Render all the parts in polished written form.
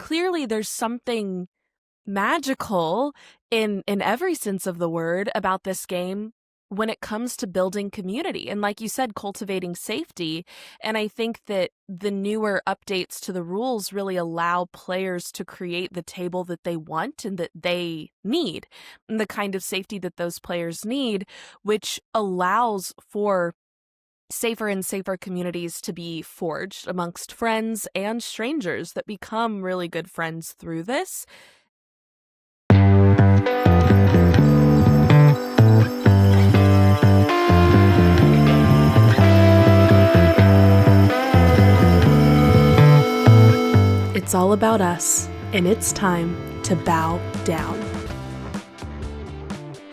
clearly there's something magical in every sense of the word about this game when it comes to building community and, like you said, cultivating safety. And I think that the newer updates to the rules really allow players to create the table that they want and that they need, and the kind of safety that those players need, which allows for safer and safer communities to be forged amongst friends and strangers that become really good friends through this. It's all about us, and it's time to bow down.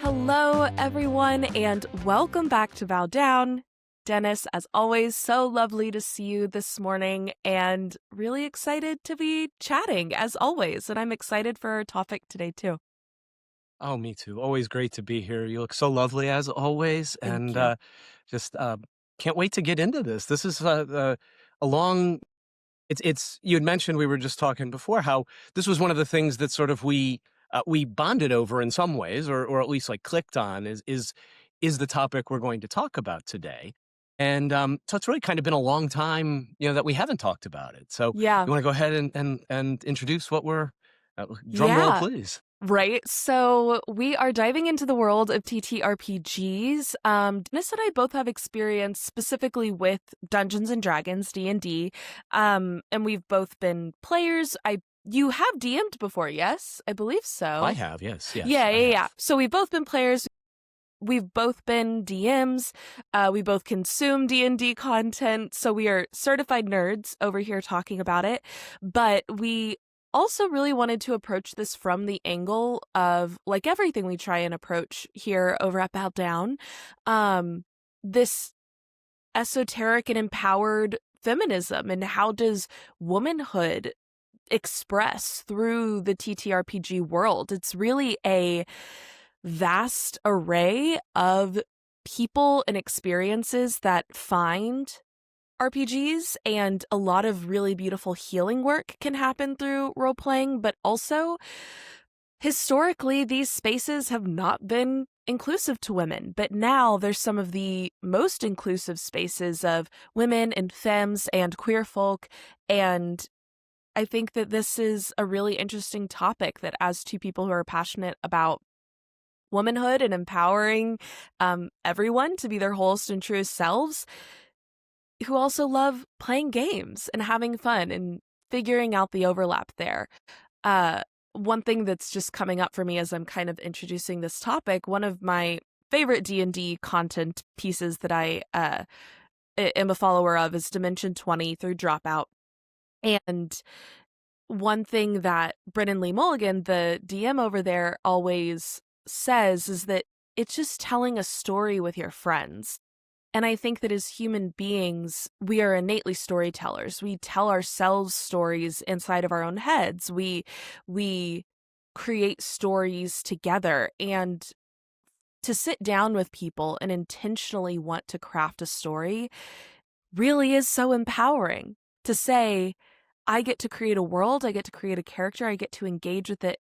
Hello, everyone, and welcome back to Bow Down. Dennis, as always, so lovely to see you this morning, and really excited to be chatting, as always, and I'm excited for our topic today, too. Oh, me too. Always great to be here. You look so lovely as always, Thank and you. just can't wait to get into this. This is a long. It's. You had mentioned we were just talking before how this was one of the things that sort of we bonded over in some ways, or at least like clicked on is the topic we're going to talk about today. And so it's really kind of been a long time, that we haven't talked about it. So Yeah. you want to go ahead and introduce what we're drum roll, Yeah. please. Right. So we are diving into the world of TTRPGs. Dennis and I both have experience specifically with Dungeons and Dragons, D&D. And we've both been players. You have DM'd before, yes? I believe I so. have, yes, Yeah, I yeah, yeah. have. So we've both been players. We've both been DMs. We both consume D&D content, so we are certified nerds over here talking about it. But we also really wanted to approach this from the angle of, like everything we try and approach here over at Bow Down, this esoteric and empowered feminism, and how does womanhood express through the TTRPG world. It's really a vast array of people and experiences that find RPGs, and a lot of really beautiful healing work can happen through role playing, but also historically these spaces have not been inclusive to women, but now there's some of the most inclusive spaces of women and femmes and queer folk. And I think that this is a really interesting topic that, as two people who are passionate about womanhood and empowering everyone to be their wholest and truest selves, who also love playing games and having fun and figuring out the overlap there. Uh, One thing that's just coming up for me as I'm kind of introducing this topic, one of my favorite D&D content pieces that I am a follower of is Dimension 20 through Dropout. And one thing that Brennan Lee Mulligan, the DM over there, always says is that it's just telling a story with your friends. And I think that as human beings, we are innately storytellers. We tell ourselves stories inside of our own heads. We create stories together, and to sit down with people and intentionally want to craft a story really is so empowering. To say, I get to create a world, I get to create a character, I get to engage with it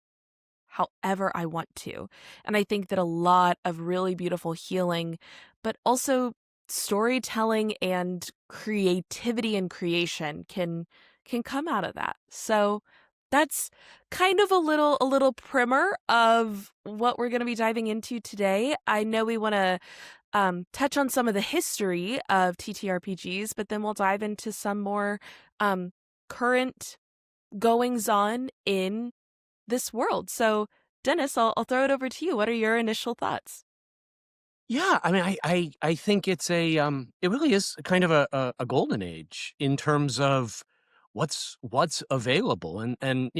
however I want to. And I think that a lot of really beautiful healing, but also storytelling and creativity and creation can come out of that. So that's kind of a little primer of what we're going to be diving into today. I know we want to touch on some of the history of TTRPGs, but then we'll dive into some more current goings on in this world. So, Dennis, I'll throw it over to you. What are your initial thoughts? Yeah, I mean, I think it's it really is kind of a golden age in terms of what's available, and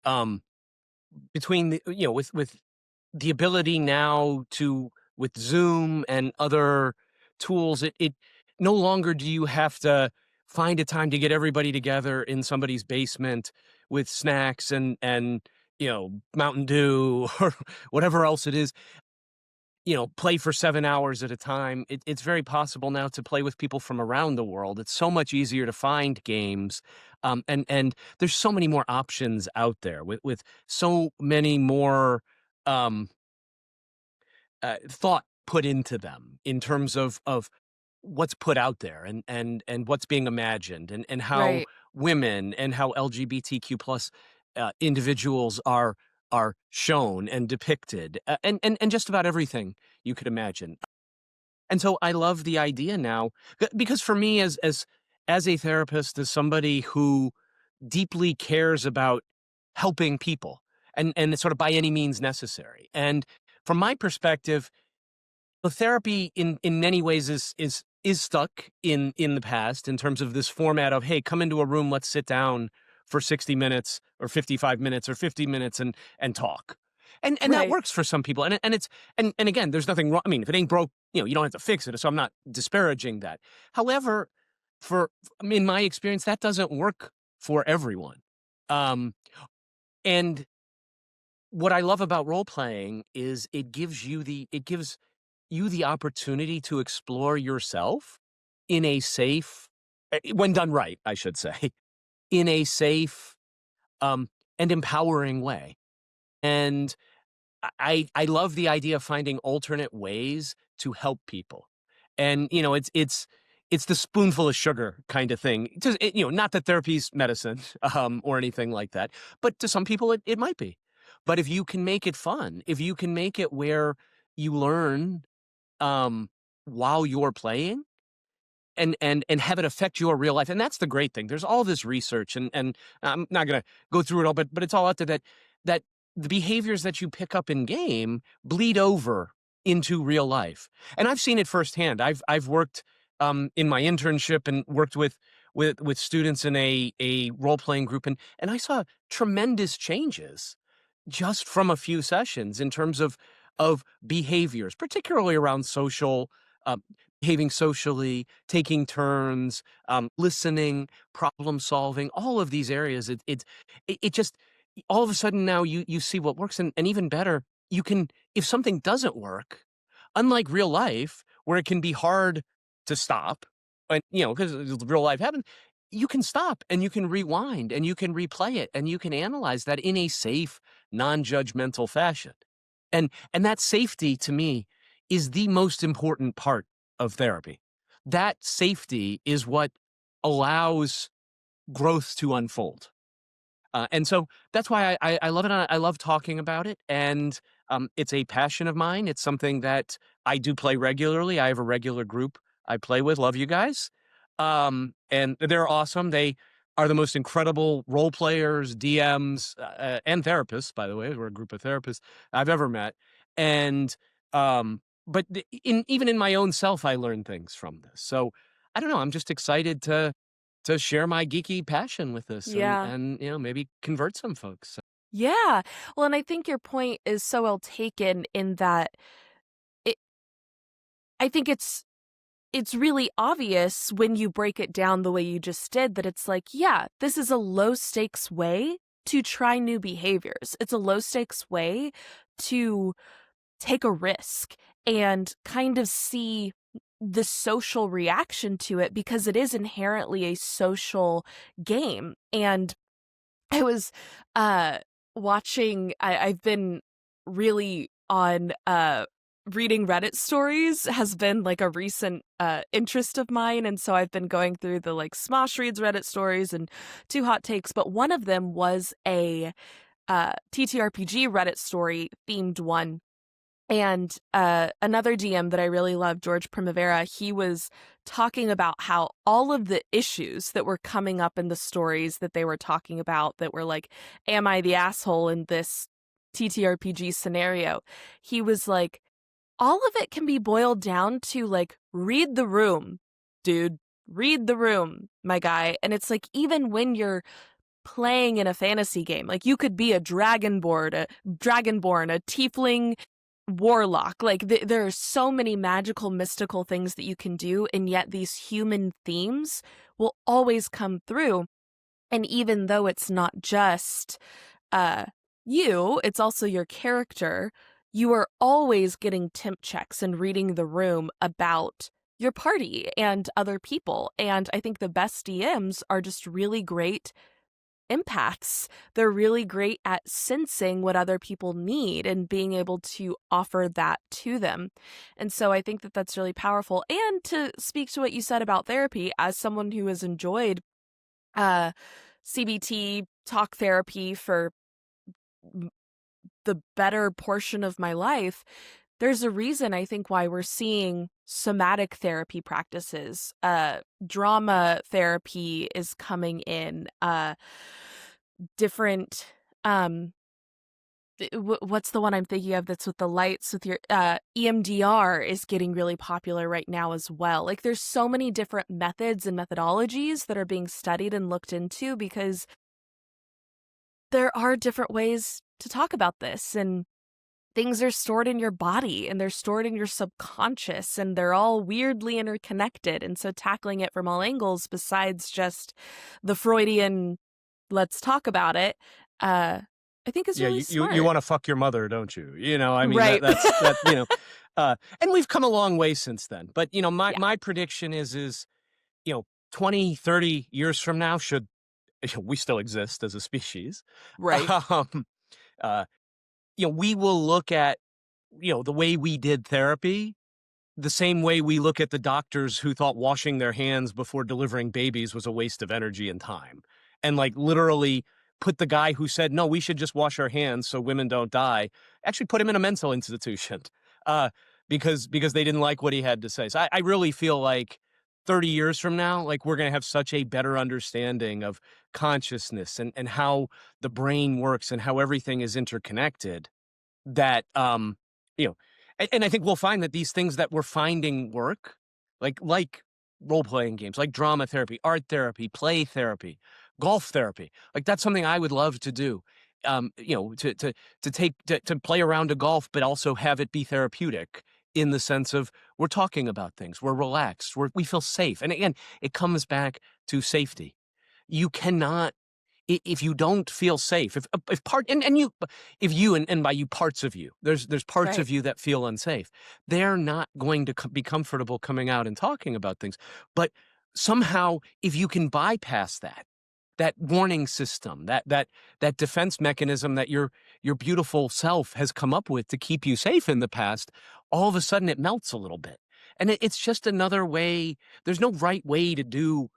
um, between with the ability now to with Zoom and other tools, it no longer do you have to find a time to get everybody together in somebody's basement with snacks and Mountain Dew or whatever else it is. play for 7 hours at a time. It's very possible now to play with people from around the world. It's so much easier to find games, and there's so many more options out there with so many more um, thought put into them in terms of what's put out there and what's being imagined and how Right. women and how LGBTQ plus individuals are shown and depicted, and just about everything you could imagine. And so I love the idea now, because for me, as a therapist, as somebody who deeply cares about helping people, and sort of by any means necessary, and from my perspective, the therapy in many ways is stuck in the past in terms of this format of, hey, come into a room, let's sit down for 60 minutes or 55 minutes or 50 minutes and talk. And that Right. works for some people. And it's and again, there's nothing wrong. I mean, if it ain't broke, you don't have to fix it. So I'm not disparaging that. However, in my experience, that doesn't work for everyone. Um, and what I love about role playing is it gives you the opportunity to explore yourself in a safe, when done right, I should say, in a safe, and empowering way. And I love the idea of finding alternate ways to help people. And, it's the spoonful of sugar kind of thing. Not that therapy's medicine, or anything like that, but to some people it might be. But if you can make it fun, if you can make it where you learn, um, while you're playing, and have it affect your real life. And that's the great thing. There's all this research, and I'm not gonna go through it all, but it's all out there that the behaviors that you pick up in game bleed over into real life. And I've seen it firsthand. I've worked in my internship and worked with students in a role playing group, and I saw tremendous changes just from a few sessions in terms of behaviors, particularly around um, behaving socially, taking turns, listening, problem solving, all of these areas. It just all of a sudden now you see what works, and even better, you can, if something doesn't work, unlike real life where it can be hard to stop, and because real life happens, you can stop and you can rewind and you can replay it and you can analyze that in a safe, non-judgmental fashion. And that safety, to me, is the most important part of therapy. That safety is what allows growth to unfold. And so that's why I love it. I love talking about it, and it's a passion of mine. It's something that I do play regularly. I have a regular group I play with. Love you guys, and they're awesome. They are the most incredible role players, DMs, and therapists. By the way, we're a group of therapists I've ever met. And but even in my own self, I learn things from this. So I don't know. I'm just excited to share my geeky passion with this, and Yeah. and maybe convert some folks. Yeah. Well, and I think your point is so well taken in that it I think it's really obvious when you break it down the way you just did that it's like, yeah, this is a low stakes way to try new behaviors. It's a low stakes way to take a risk and kind of see the social reaction to it because it is inherently a social game. And I was watching I've been really on reading Reddit stories has been like a recent interest of mine, and so I've been going through the like Smosh reads Reddit stories and two hot takes, but one of them was a TTRPG Reddit story themed one. And another DM that I really love, George Primavera, he was talking about how all of the issues that were coming up in the stories that they were talking about that were like, am I the asshole in this TTRPG scenario? He was like, all of it can be boiled down to like, read the room, dude. Read the room, my guy. And it's like, even when you're playing in a fantasy game, like you could be a dragonborn, a tiefling warlock. Like there are so many magical, mystical things that you can do, and yet these human themes will always come through. And even though it's not just uh, you, it's also your character. you are always getting temp checks and reading the room about your party and other people. And I think the best DMs are just really great empaths. They're really great at sensing what other people need and being able to offer that to them. And so I think that that's really powerful. And to speak to what you said about therapy, as someone who has enjoyed uh, CBT talk therapy for the better portion of my life, there's a reason I think why we're seeing somatic therapy practices. Drama therapy is coming in. Different what's the one I'm thinking of that's with the lights with your EMDR is getting really popular right now as well. Like there's so many different methods and methodologies that are being studied and looked into because there are different ways to talk about this, and things are stored in your body and they're stored in your subconscious and they're all weirdly interconnected. And so tackling it from all angles besides just the Freudian let's talk about it, I think is Yeah, really you smart. want to fuck your mother, don't you? I mean Right. and we've come a long way since then. But my Yeah. my prediction is 20, 30 years from now, should we still exist as a species, Right. um, uh, we will look at the way we did therapy the same way we look at the doctors who thought washing their hands before delivering babies was a waste of energy and time. And like literally put the guy who said, no, we should just wash our hands so women don't die, actually put him in a mental institution uh, because they didn't like what he had to say. So I really feel like 30 years from now, like we're going to have such a better understanding of consciousness and how the brain works and how everything is interconnected that you know and I think we'll find that these things that we're finding work, like role-playing games, like drama therapy, art therapy, play therapy, golf therapy, like that's something I would love to do. To play around a golf but also have it be therapeutic in the sense of we're talking about things, we're relaxed, we feel safe. And again, it comes back to safety. You cannot, if you don't feel safe, if part and you, if you and by you parts of you, there's parts Right. of you that feel unsafe, they're not going to be comfortable coming out and talking about things. But somehow, if you can bypass that warning system, that defense mechanism that your beautiful self has come up with to keep you safe in the past, all of a sudden it melts a little bit, and it's just another way. There's no right way to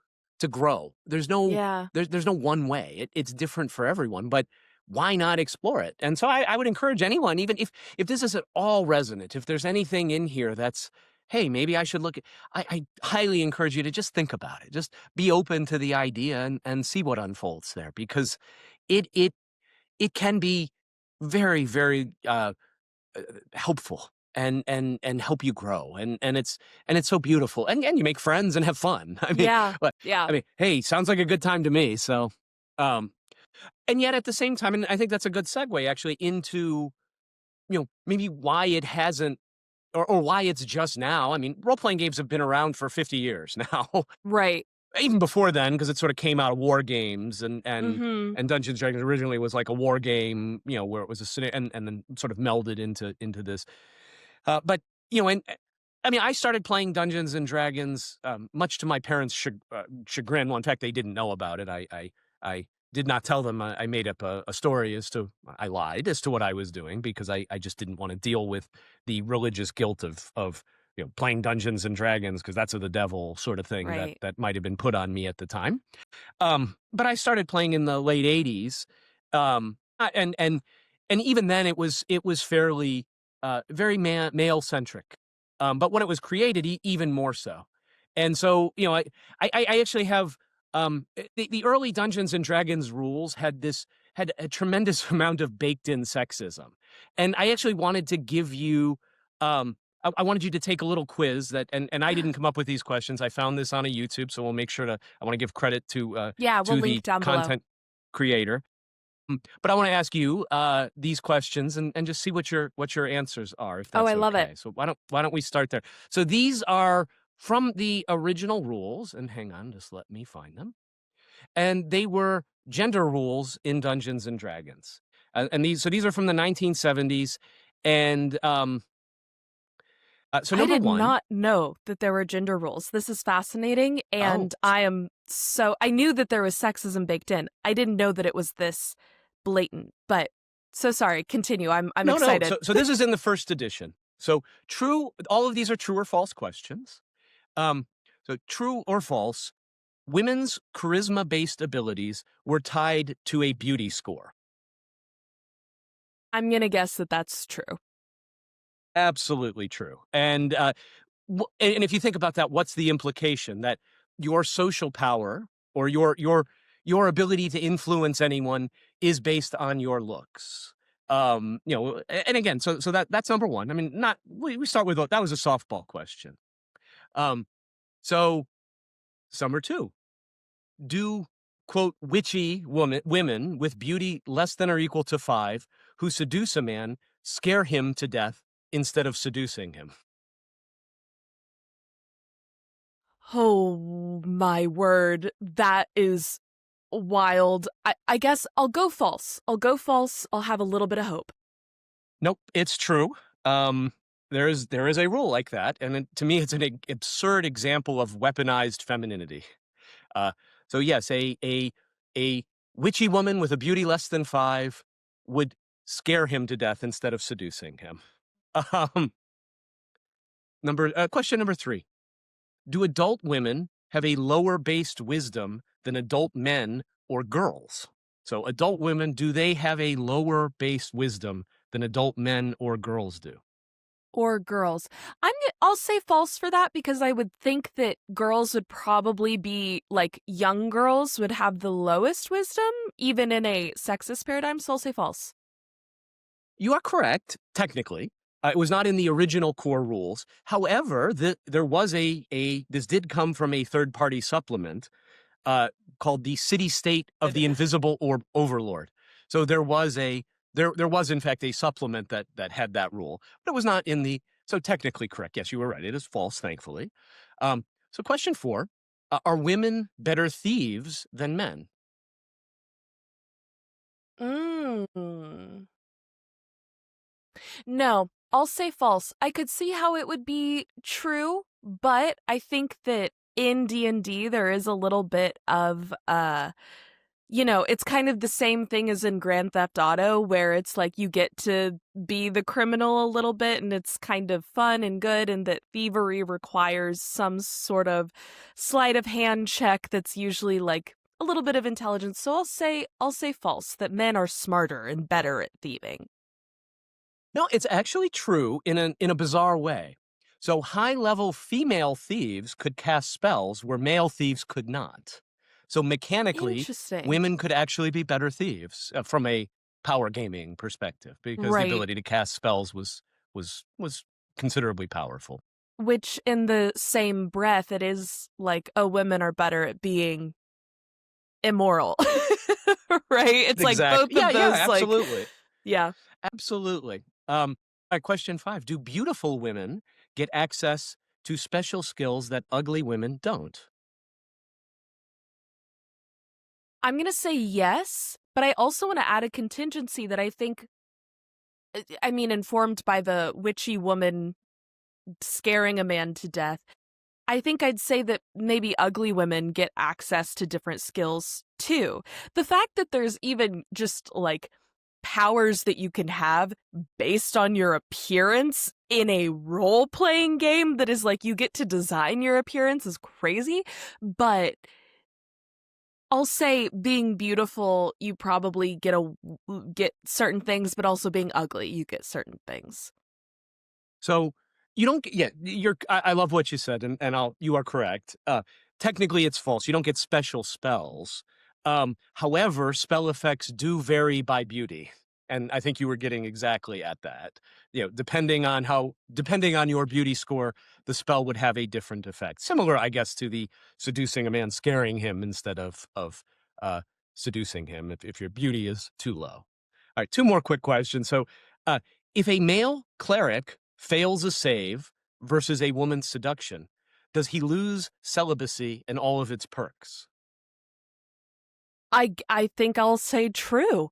grow. Yeah. There's no one way. It's different for everyone, but why not explore it? And so I would encourage anyone, even if this is at all resonant, if there's anything in here that's, hey, maybe I should look at, I highly encourage you to just think about it. Just be open to the idea and see what unfolds there, because it it it can be very, very helpful and help you grow, and it's so beautiful, and you make friends and have fun. I mean, Yeah. but Yeah. I mean, hey, sounds like a good time to me. So, um, and yet at the same time, and I think that's a good segue actually into maybe why it hasn't, or why it's just now. I mean, role playing games have been around for 50 years now. Right. Even before then, because it sort of came out of war games, Mhm. and Dungeons and Dragons originally was like a war game, where it was and then sort of melded into this. But and I mean, I started playing Dungeons and Dragons, much to my parents' chagrin. Well, in fact, they didn't know about it. I did not tell them. I made up a story as to, I lied as to what I was doing, because I just didn't want to deal with the religious guilt of playing Dungeons and Dragons, because that's of the devil sort of thing that Right. that might have been put on me at the time. But I started playing in the late '80s, and even then it was fairly very male-centric. But when it was created, even more so. And so, I actually have the early Dungeons and Dragons rules had a tremendous amount of baked-in sexism, and I actually wanted to give you. I wanted you to take a little quiz and I didn't come up with these questions. I found this on a YouTube, so we'll make sure to. I want to give credit Yeah, we'll to link the down below. content creator. But I want to ask you these questions and just see what your answers are, if Oh, I that's love it. okay. So why don't we start there? So these are from the original rules, and hang on, just let me find them. And they were gender rules in Dungeons and Dragons. And these are from the 1970s, And so I number did one, not know that there were gender roles. This is fascinating, oh, and I knew that there was sexism baked in. I didn't know that it was this blatant, but so sorry, continue. I'm no. excited. So this is in the first edition. So true, all of these are true or false questions. Um, so true or false, women's charisma-based abilities were tied to a beauty score. I'm gonna guess that that's true. Absolutely true. And and if you think about that, what's the implication? That your social power or your ability to influence anyone is based on your looks. And again, so that's number one. I mean, not we start with that was a softball question. Um, so number two, do quote witchy women with beauty less than or equal to 5 who seduce a man scare him to death instead of seducing him? Oh my word, that is wild. I guess I'll go false. I'll go false. I'll have a little bit of hope. Nope, it's true. Um, there is a rule like that, and to me, it's an absurd example of weaponized femininity. Uh, so yes, a witchy woman with a beauty less than 5 would scare him to death instead of seducing him. Um, question number 3: do adult women have a lower based wisdom than adult men or girls? So adult women, do they have a lower based wisdom than adult men or girls do? Or girls. I'll say false for that because I would think that girls would probably be like young girls would have the lowest wisdom, even in a sexist paradigm. So I'll say false. You are correct, technically. It was not in the original core rules. However, there was this did come from a third party supplement called the City State of the Invisible Overlord. So there was in fact a supplement that had that rule, but it was not in the, so technically correct. Yes, you were right. It is false, thankfully. So question 4: are women better thieves than men? Mm. No, I'll say false. I could see how it would be true, but I think that in D&D there is a little bit of it's kind of the same thing as in Grand Theft Auto where it's like you get to be the criminal a little bit and it's kind of fun and good, and that thievery requires some sort of sleight of hand check that's usually like a little bit of intelligence. So I'll say false, that men are smarter and better at thieving. No, it's actually true in a bizarre way. So high-level female thieves could cast spells where male thieves could not. So mechanically, Interesting. women could actually be better thieves from a power gaming perspective because the Right. ability to cast spells was considerably powerful. Which in the same breath, it is like, oh, women are better at being immoral. Right? It's like both Exactly. Yeah, of yeah, those, like, absolutely. yeah. Absolutely. Question 5: do beautiful women get access to special skills that ugly women don't? I'm going to say yes, but I also want to add a contingency that I think, I mean, informed by the witchy woman scaring a man to death. I think I'd say that maybe ugly women get access to different skills too. The fact that there's even just like powers that you can have based on your appearance in a role playing game that is like you get to design your appearance is crazy. But I'll say being beautiful, you probably get certain things, but also being ugly, you get certain things. So you don't get, yeah, I love what you said, and you are correct. Technically, it's false. You don't get special spells. However, spell effects do vary by beauty. And I think you were getting exactly at that. Depending on your beauty score, the spell would have a different effect. Similar, I guess, to the seducing a man, scaring him instead of uh, seducing him if your beauty is too low. All right, 2 more quick questions. So, uh, if a male cleric fails a save versus a woman's seduction, does he lose celibacy and all of its perks? I think I'll say true.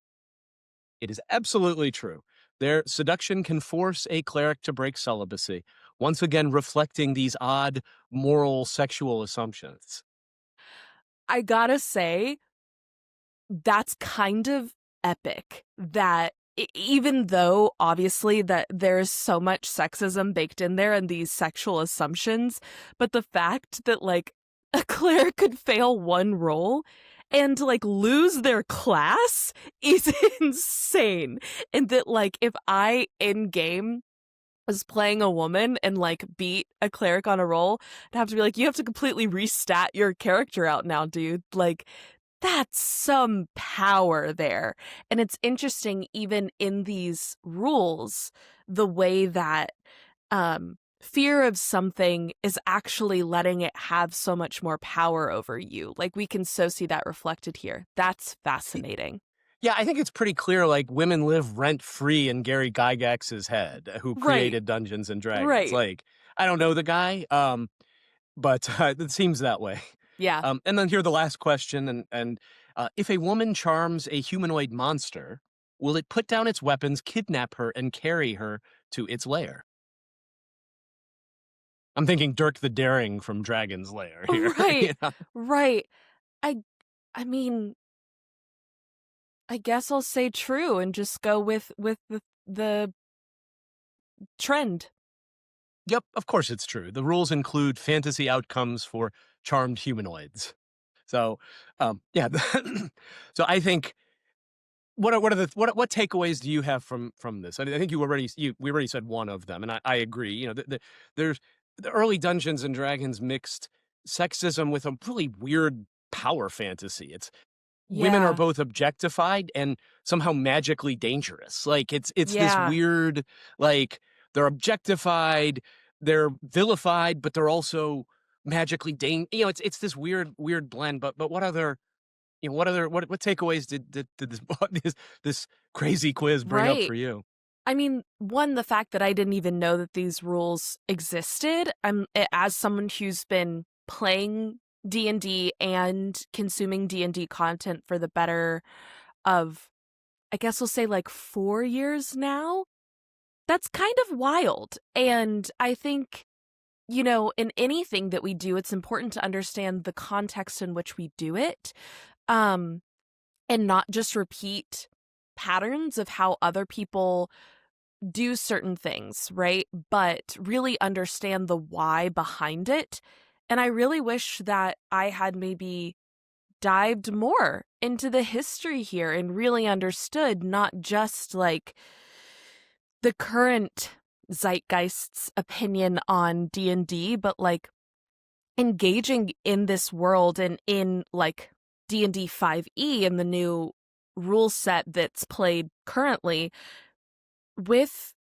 It is absolutely true Their seduction can force a cleric to break celibacy, once again reflecting these odd moral sexual assumptions. I gotta say, that's kind of epic that even though obviously that there's so much sexism baked in there and these sexual assumptions, but the fact that like a cleric could fail one roll and like lose their class is insane. And that like if I in game was playing a woman and like beat a cleric on a roll, I'd have to be like, you have to completely restat your character out now, dude. Like that's some power there. And it's interesting, even in these rules, the way that fear of something is actually letting it have so much more power over you. Like we can so see that reflected here. That's fascinating. Yeah, I think it's pretty clear, like, women live rent-free in Gary Gygax's head, who Right, created Dungeons& and Dragons. right. Like, I don't know the guy, but it seems that way. Yeah. And then here the last question, if a woman charms a humanoid monster, will it put down its weapons, kidnap her, and carry her to its lair? I'm thinking Dirk the Daring from Dragon's Lair here. Right, You know? right. I I mean, I guess I'll say true and just go with the trend. Yep, of course it's true. The rules include fantasy outcomes for charmed humanoids. So, yeah. So I think what takeaways do you have from this? I think we already said one of them, and I agree. You know, there's the early Dungeons and Dragons mixed sexism with a really weird power fantasy. It's women are Yeah. both objectified and somehow magically dangerous. Like it's this Yeah. weird, like, they're objectified, they're vilified, but they're also magically it's this weird blend. But what other what takeaways did this this crazy quiz bring up Right. for you? I mean, one, the fact that I didn't even know that these rules existed. As someone who's been playing D&D and consuming D&D content for the better of, I guess we'll say like 4 years now. That's kind of wild. And I think, you know, in anything that we do, it's important to understand the context in which we do it. Um and not just repeat patterns of how other people do certain things, right? But really understand the why behind it. And I really wish that I had maybe dived more into the history here and really understood not just like the current zeitgeist's opinion on D&D, but like engaging in this world and in like D&D 5e and the new rule set that's played currently with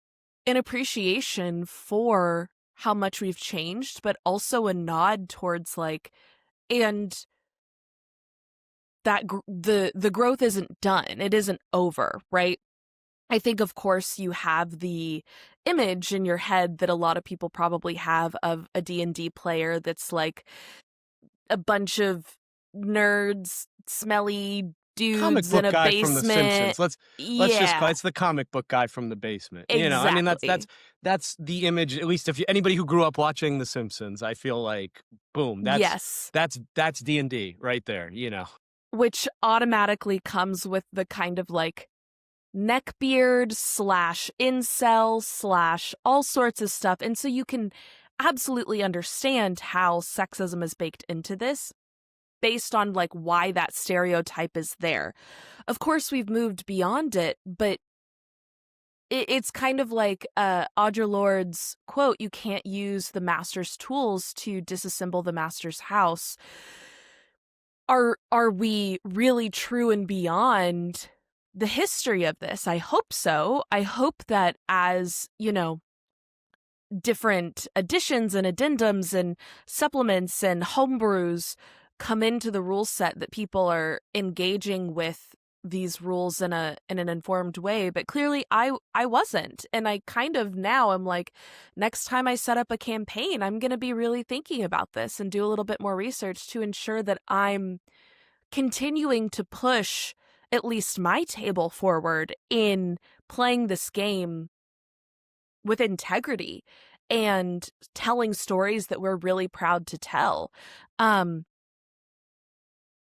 an appreciation for how much we've changed, but also a nod towards like, and that the growth isn't done. It isn't over, right? I think, of course, you have the image in your head that a lot of people probably have of a D&D player that's like a bunch of nerds, smelly Comic dudes in book a guy from The basement. Simpsons. Let's just call Yeah, it's the comic book guy from the basement. You know, I mean exactly. that's the image. At least if anybody who grew up watching The Simpsons, I feel like boom, Yes. that's D&D right there. You know, Which automatically comes with the kind of like neckbeard slash incel slash all sorts of stuff. And so you can absolutely understand how sexism is baked into this based on like why that stereotype is there. Of course, we've moved beyond it, but it's kind of like Audre Lorde's quote, you can't use the master's tools to disassemble the master's house. Are we really true and beyond the history of this? I hope so. I hope that as, you know, different additions and addendums and supplements and homebrews come into the rule set that people are engaging with these rules in an informed way, but clearly I wasn't. And I kind of now am like, next time I set up a campaign, I'm going to be really thinking about this and do a little bit more research to ensure that I'm continuing to push at least my table forward in playing this game with integrity and telling stories that we're really proud to tell. Um,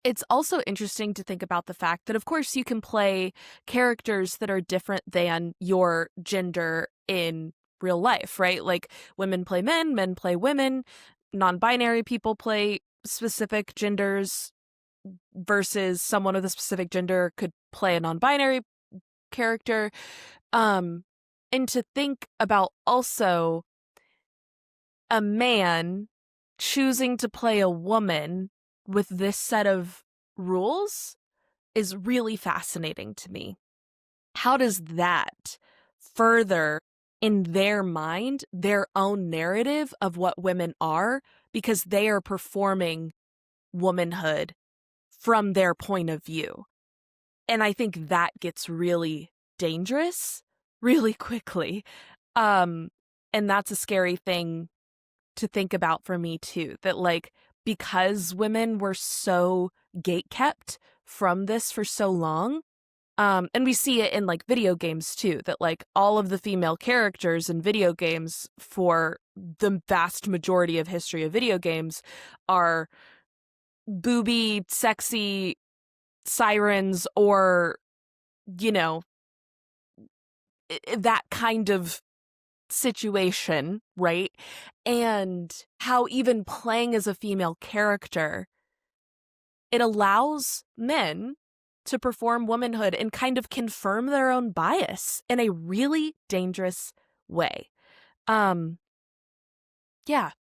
it's also interesting to think about the fact that, of course, you can play characters that are different than your gender in real life, right? Like women play men play women, non-binary people play specific genders versus someone with a specific gender could play a non-binary character. Um, and to think about also a man choosing to play a woman with this set of rules is really fascinating to me. How does that further in their mind their own narrative of what women are because they are performing womanhood from their point of view? And I think that gets really dangerous really quickly. Um, and that's a scary thing to think about for me too, that like because women were so gatekept from this for so long, and we see it in like video games too, that like all of the female characters in video games for the vast majority of history of video games are booby, sexy sirens or, you know, that kind of situation, right? And how even playing as a female character, it allows men to perform womanhood and kind of confirm their own bias in a really dangerous way. Um, yeah,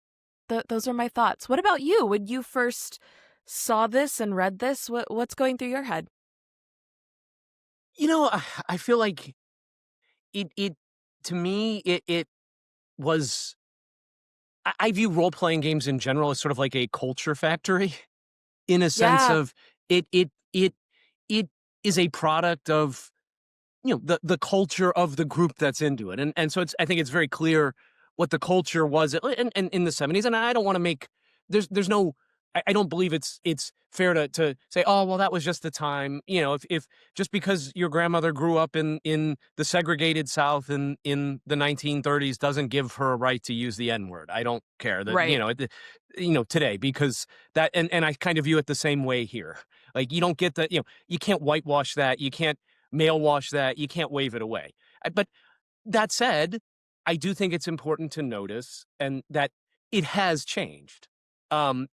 those are my thoughts. What about you? When you first saw this and read this, what's going through your head? You know, I feel like it to me, it was I view role-playing games in general as sort of like a culture factory in a sense Yeah, of it it is a product of, the culture of the group that's into it, and so I think it's very clear what the culture was and in the '70s, and I don't wanna make there's no I don't believe it's fair to say, "Oh, well, that was just the time," if just because your grandmother grew up in the segregated South in the 1930s doesn't give her a right to use the N-word. I don't care that, right. today because that and I kind of view it the same way here. Like, you don't get you can't whitewash that, you can't male wash that, you can't wave it away. But that said, I do think it's important to notice and that it has changed.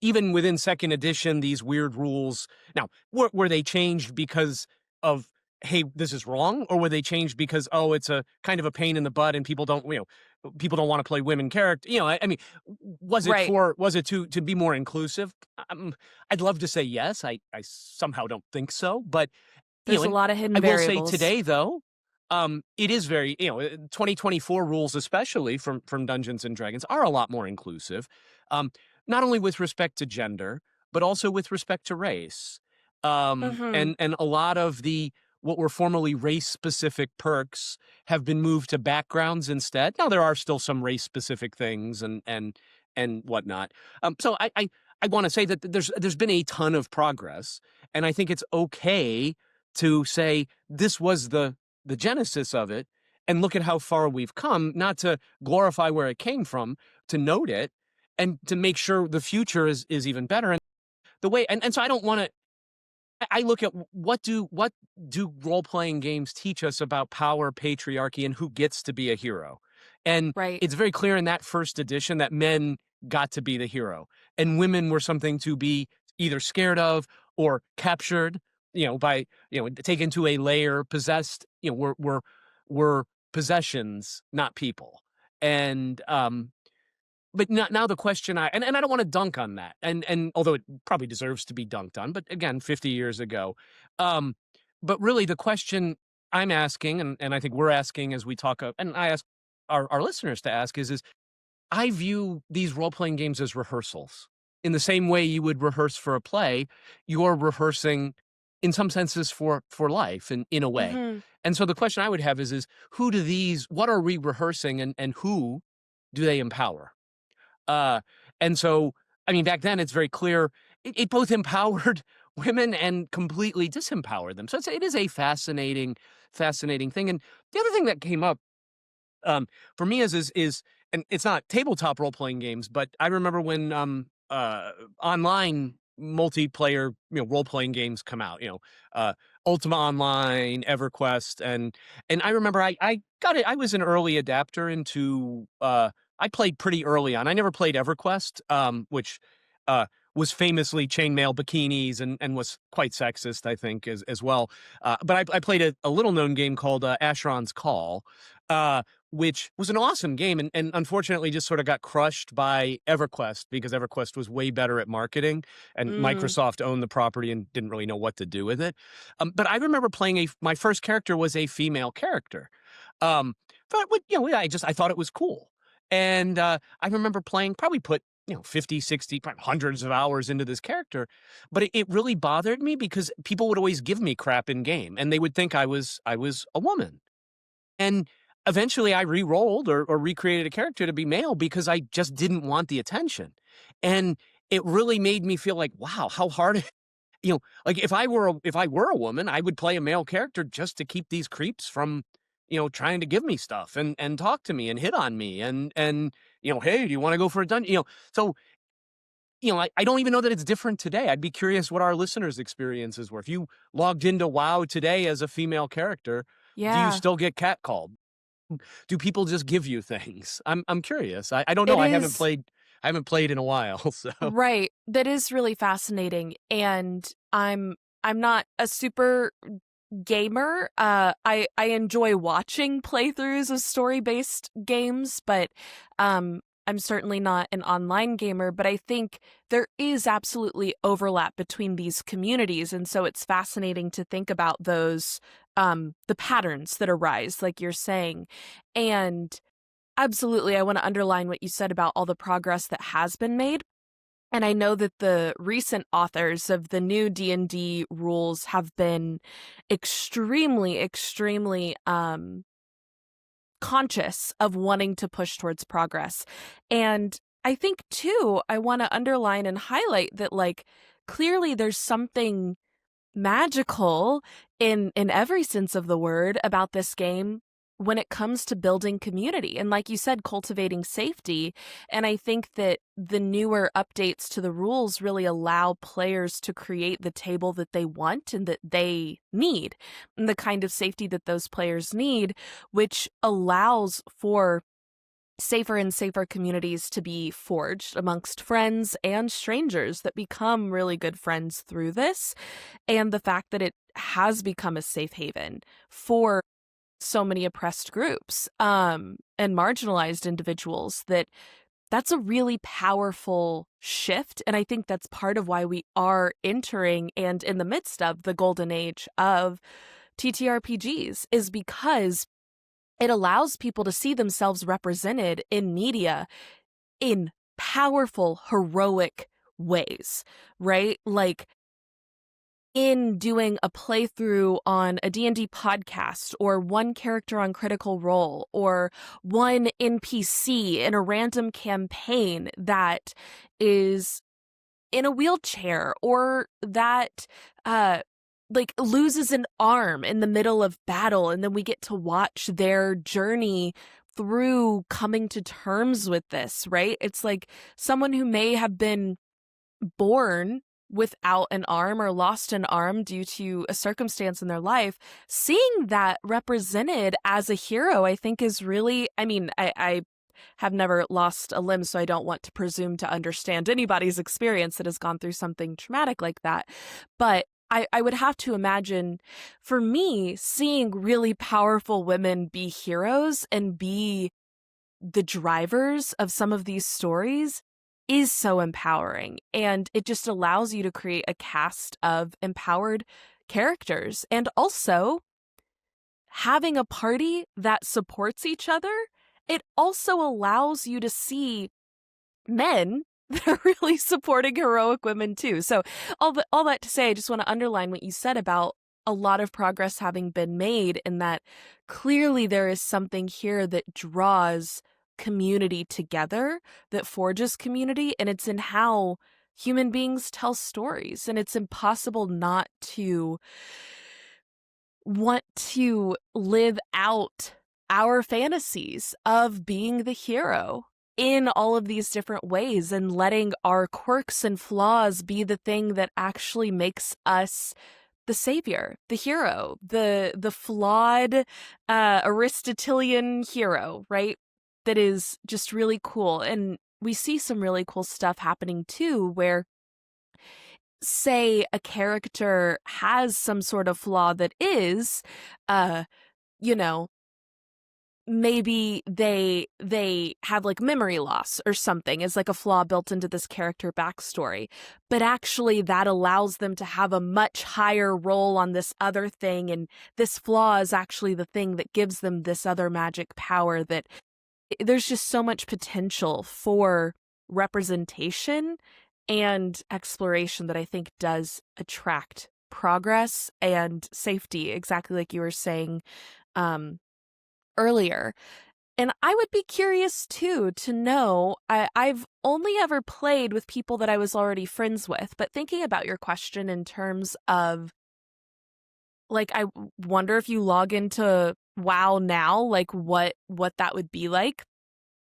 Even within second edition, these weird rules. Now, were they changed because of, hey, this is wrong, or were they changed because, oh, it's a kind of a pain in the butt and people don't want to play women character? I mean, Right. was it to be more inclusive? I'd love to say yes. I somehow don't think so, but There's a and lot of I hidden will say variables. today though, it is very, 2024 rules, especially from Dungeons and Dragons, are a lot more inclusive. Not only with respect to gender, but also with respect to race. Mhm. And a lot of the what were formerly race-specific perks have been moved to backgrounds instead. Now there are still some race-specific things and whatnot. So I want to say that there's been a ton of progress, and I think it's okay to say this was the genesis of it and look at how far we've come, not to glorify where it came from, to note it and to make sure the future is even better. And the way and so I don't want to I look at what do role-playing games teach us about power, patriarchy, and who gets to be a hero. And Right. it's very clear in that first edition that men got to be the hero, and women were something to be either scared of or captured, by taken to a lair, possessed, were possessions, not people. And but now the question and I don't wanna dunk on that, and although it probably deserves to be dunked on, but again, 50 years ago. Um, but really the question I'm asking, and I think we're asking as we talk, and I ask our listeners to ask is I view these role-playing games as rehearsals. In the same way you would rehearse for a play, you're rehearsing in some senses for life in a way. Mhm. And so the question I would have is what are we rehearsing and who do they empower? Uh, and so, I mean, back then it's very clear it both empowered women and completely disempower them. So it is a fascinating thing. And the other thing that came up for me is and it's not tabletop role playing games, but I remember when online multiplayer role playing games come out, Ultima Online, EverQuest, and I remember I got it. I was an early adapter into I played pretty early on. I never played EverQuest, which uh was famously chainmail bikinis and was quite sexist, I think, as well. But I played a little known game called Asheron's Call, uh, which was an awesome game and unfortunately just sort of got crushed by EverQuest because EverQuest was way better at marketing and Mm. Microsoft owned the property and didn't really know what to do with it. But I remember playing my first character was a female character. Um, I thought it was cool. And I remember playing, probably put 50, 60, probably hundreds of hours into this character, but it really bothered me because people would always give me crap in game and they would think I was a woman. And eventually I re-rolled or recreated a character to be male because I just didn't want the attention. And it really made me feel like, wow, how hard like if I were a woman, I would play a male character just to keep these creeps from, trying to give me stuff and talk to me and hit on me and hey, do you want to go for a dungeon? So I don't even know that it's different today. I'd be curious what our listeners' experiences were. If you logged into WoW today as a female character, do you Yeah. still get catcalled? Do people just give you things? I'm curious. I don't know. It is I haven't played in a while, so right. That is really fascinating. And I'm not a super gamer. I enjoy watching playthroughs of story-based games, but I'm certainly not an online gamer, but I think there is absolutely overlap between these communities, and so it's fascinating to think about those the patterns that arise, like you're saying. And absolutely, I want to underline what you said about all the progress that has been made. And I know that the recent authors of the new D&D rules have been extremely conscious of wanting to push towards progress. And I think too, I want to underline and highlight that, like, clearly there's something magical in every sense of the word about this game when it comes to building community and, like you said, cultivating safety. And I think that the newer updates to the rules really allow players to create the table that they want and that they need, and the kind of safety that those players need, which allows for safer and safer communities to be forged amongst friends and strangers that become really good friends through this. And the fact that it has become a safe haven for so many oppressed groups and marginalized individuals, that's a really powerful shift. And I think that's part of why we are entering and in the midst of the golden age of TTRPGs, is because it allows people to see themselves represented in media in powerful, heroic ways, right? Like in doing a playthrough on a D&D podcast, or one character on Critical Role, or one NPC in a random campaign that is in a wheelchair, or that like loses an arm in the middle of battle, and then we get to watch their journey through coming to terms with this, right? It's like someone who may have been born without an arm or lost an arm due to a circumstance in their life, seeing that represented as a hero, I think is really, I mean, I have never lost a limb, so I don't want to presume to understand anybody's experience that has gone through something traumatic like that. But I would have to imagine, for me, seeing really powerful women be heroes and be the drivers of some of these stories is so empowering. And it just allows you to create a cast of empowered characters. And also, having a party that supports each other, it also allows you to see men that are really supporting heroic women too. So all that to say, I just want to underline what you said about a lot of progress having been made, and that clearly there is something here that draws community together, that forges community, and it's in how human beings tell stories, and it's impossible not to want to live out our fantasies of being the hero in all of these different ways and letting our quirks and flaws be the thing that actually makes us the savior, the hero, the flawed Aristotelian hero, right? That is just really cool. And we see some really cool stuff happening too, where say a character has some sort of flaw that is, uh, you know, maybe they have like memory loss or something is like a flaw built into this character backstory, but actually that allows them to have a much higher role on this other thing, and this flaw is actually the thing that gives them this other magic power. That there's just so much potential for representation and exploration that I think does attract progress and safety, exactly like you were saying earlier. And I would be curious too to know, I've only ever played with people that I was already friends with, but thinking about your question in terms of, like, I wonder if you log into WoW now, like what that would be like.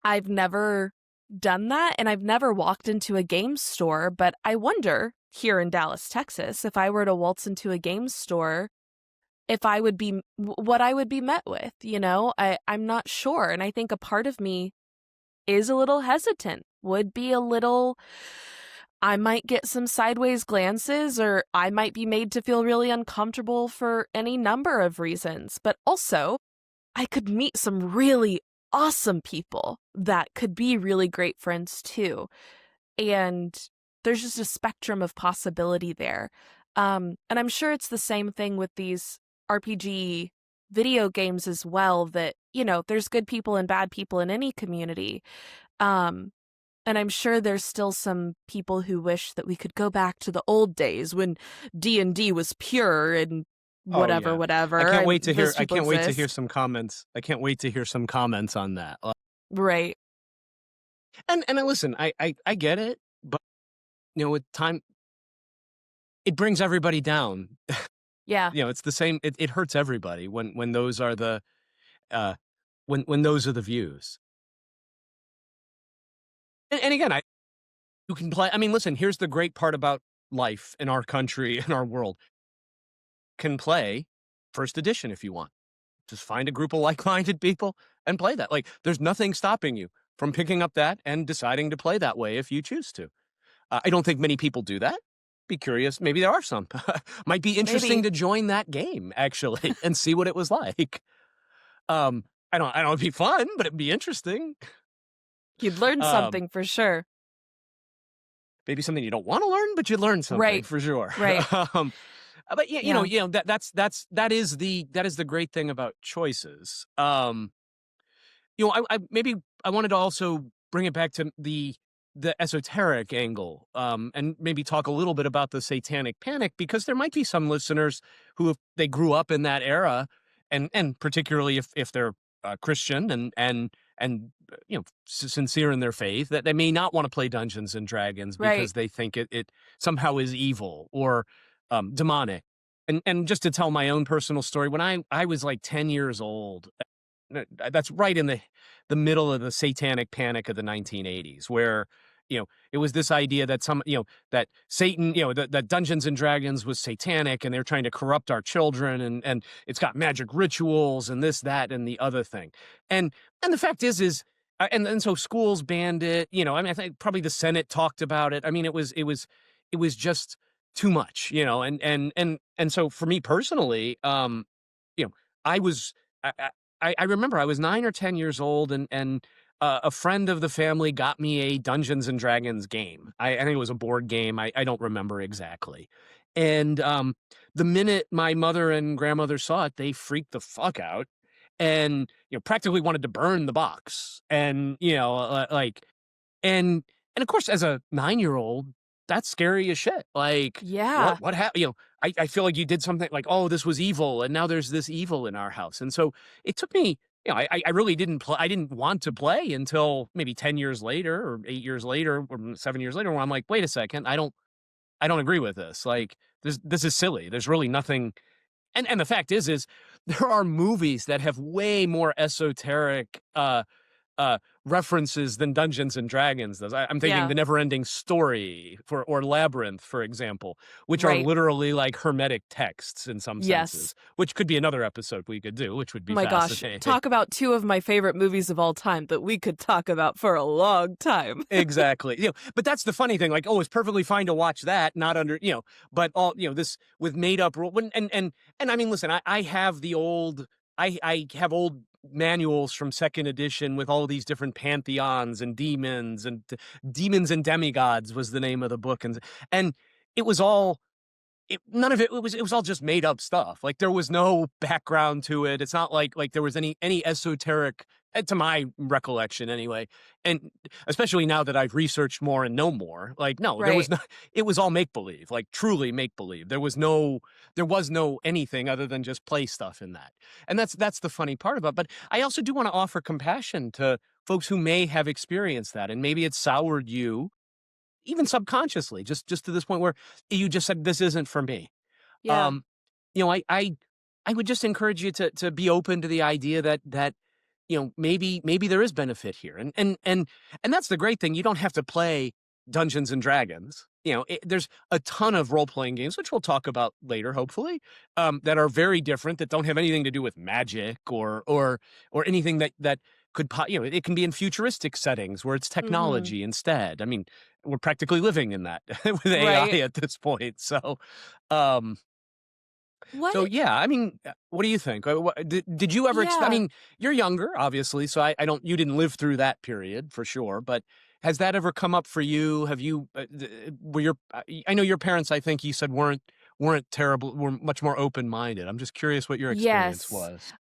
I've never done that, and I've never walked into a game store, but I wonder here in Dallas, Texas, if I were to waltz into a game store, if I would be what I would be met with, you know? I'm not sure, and I think a part of me is a little hesitant, would be a little, I might get some sideways glances, or I might be made to feel really uncomfortable for any number of reasons. But also, I could meet some really awesome people that could be really great friends too. And there's just a spectrum of possibility there. And I'm sure it's the same thing with these RPG video games as well, that, you know, there's good people and bad people in any community. Um, and I'm sure there's still some people who wish that we could go back to the old days when D&D was pure and Oh whatever, yeah. whatever. I can't And wait to hear those people exist. some comments. I can't wait to hear some comments on that. Right. And listen, I get it, but you know, with time it brings everybody down. Yeah. You know, it's the same, it hurts everybody when those are the uh when those are the views. And again, you can play, I mean, listen, here's the great part about life in our country, in our world. Can play first edition if you want. Just find a group of like-minded people and play that. Like, there's nothing stopping you from picking up that and deciding to play that way if you choose to. I don't think many people do that. Be curious. Maybe there are some. Might be interesting Maybe. to join that game actually and see what it was like. I don't it'd be fun, but it'd be interesting. You'd learn Um, something for sure. maybe something you don't want to learn, but you learn something Right. for sure. Right. um, but yeah, Yeah. that is the great thing about choices. You know, I wanted to also bring it back to the esoteric angle, and maybe talk a little bit about the Satanic Panic, because there might be some listeners who, if they grew up in that era, and particularly if they're Christian and you know, sincere in their faith, that they may not want to play Dungeons and Dragons Right. because they think it somehow is evil or demonic. And just to tell my own personal story, when I was like 10 years old, that's right in the middle of the Satanic Panic of the 1980s, where you know it was this idea that that Satan, that Dungeons and Dragons was satanic and they're trying to corrupt our children, and it's got magic rituals and this, that, and the other thing. And the fact is, and so schools banned it. I mean, I think probably the Senate talked about it. I mean, it was just too much. And so for me personally, you know, I was. I remember I was 9 or 10 years old, and a friend of the family got me a Dungeons and Dragons game. I think it was a board game. I don't remember exactly. And the minute my mother and grandmother saw it, they freaked the fuck out, and practically wanted to burn the box. And and of course, as a 9-year-old, that's scary as shit. Like, Yeah. what happened? I feel like you did something like, oh, this was evil, and now there's this evil in our house. And so it took me I really I didn't want to play until maybe 10 years later or 8 years later or 7 years later where I'm like, "Wait a second, I don't agree with this. Like, this is silly. There's really nothing." And the fact is there are movies that have way more esoteric, uh, references than Dungeons and Dragons does. I'm thinking Yeah. The Neverending Story or Labyrinth, for example, which are Right. literally like hermetic texts in some Yes. senses, which could be another episode we could do, which would Oh be my gosh. fascinating. Talk about two of my favorite movies of all time that we could talk about for a long time. Exactly. But that's the funny thing. Like, oh, it's perfectly fine to watch that, not under, but all, this with made up rule. And I mean, listen, I have the old, I have old manuals from second edition with all these different pantheons and demons and demigods was the name of the book. And it was all, none of it was all just made up stuff. Like there was no background to it. It's not like there was any esoteric, to my recollection anyway. And especially now that I've researched more and know more, like no, there was Right. no. It was all make believe, like truly make believe. There was no anything other than just play stuff in that. And that's the funny part about it. But I also do want to offer compassion to folks who may have experienced that, and maybe it soured you even subconsciously, just to this point where you just said, "This isn't for me." Yeah. Um, I would just encourage you to be open to the idea that maybe there is benefit here, and that's the great thing. You don't have to play Dungeons and Dragons. There's a ton of role playing games, which we'll talk about later, hopefully, that are very different, that don't have anything to do with magic or anything that could it can be in futuristic settings where it's Mhm. technology instead. I mean, we're practically living in that with AI Right. at this point. Um, so What? yeah, I mean, what do you think? Did you ever? I Yeah. mean, you're younger, obviously, so I don't. You didn't live through that period for sure, but has that ever come up for you? Have you? Were your? I know your parents. I think you said weren't terrible. Were much more open minded. I'm just curious what your experience Yes. was.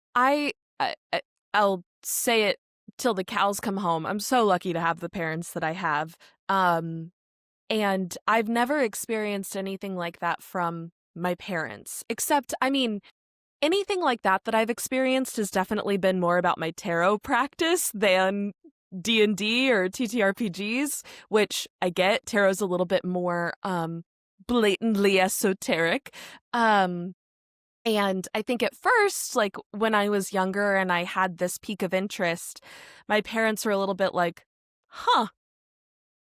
I'll say it till the cows come home. I'm so lucky to have the parents that I have. Um, and I've never experienced anything like that from my parents, except, I mean, anything like that I've experienced has definitely been more about my tarot practice than D&D or TTRPGs, which I get. Tarot's a little bit more blatantly esoteric. Um and I think at first, like when I was younger and I had this peak of interest, my parents were a little bit like, "Huh,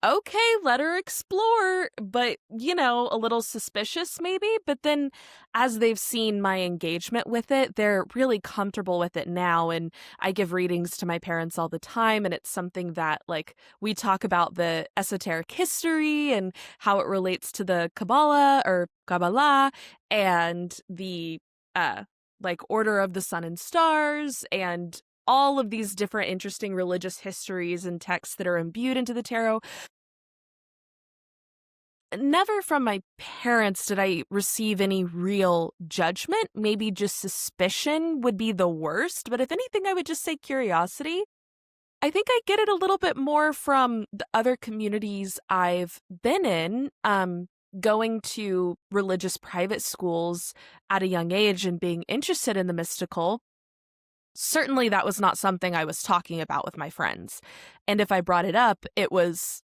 okay, let her explore," but, a little suspicious maybe. But then as they've seen my engagement with it, they're really comfortable with it now. And I give readings to my parents all the time. And it's something that, like, we talk about the esoteric history and how it relates to the Kabbalah and the, uh, like, Order of the Sun and Stars and all of these different interesting religious histories and texts that are imbued into the tarot. Never from my parents did I receive any real judgment. Maybe just suspicion would be the worst, but if anything, I would just say curiosity. I think I get it a little bit more from the other communities I've been in, going to religious private schools at a young age and being interested in the mystical. Certainly, that was not something I was talking about with my friends. And if I brought it up, it was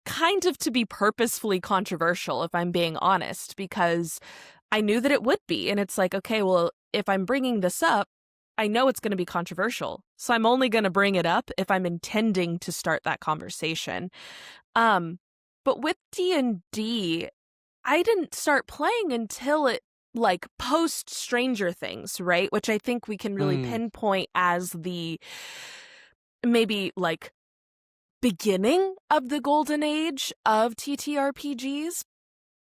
kind of to be purposefully controversial, if I'm being honest, because I knew that it would be. And it's like, okay, well, if I'm bringing this up, I know it's going to be controversial. So I'm only going to bring it up if I'm intending to start that conversation. Um, but with D&D, I didn't start playing until it like post Stranger Things, right? Which I think we can really Mm, pinpoint as the maybe like beginning of the golden age of TTRPGs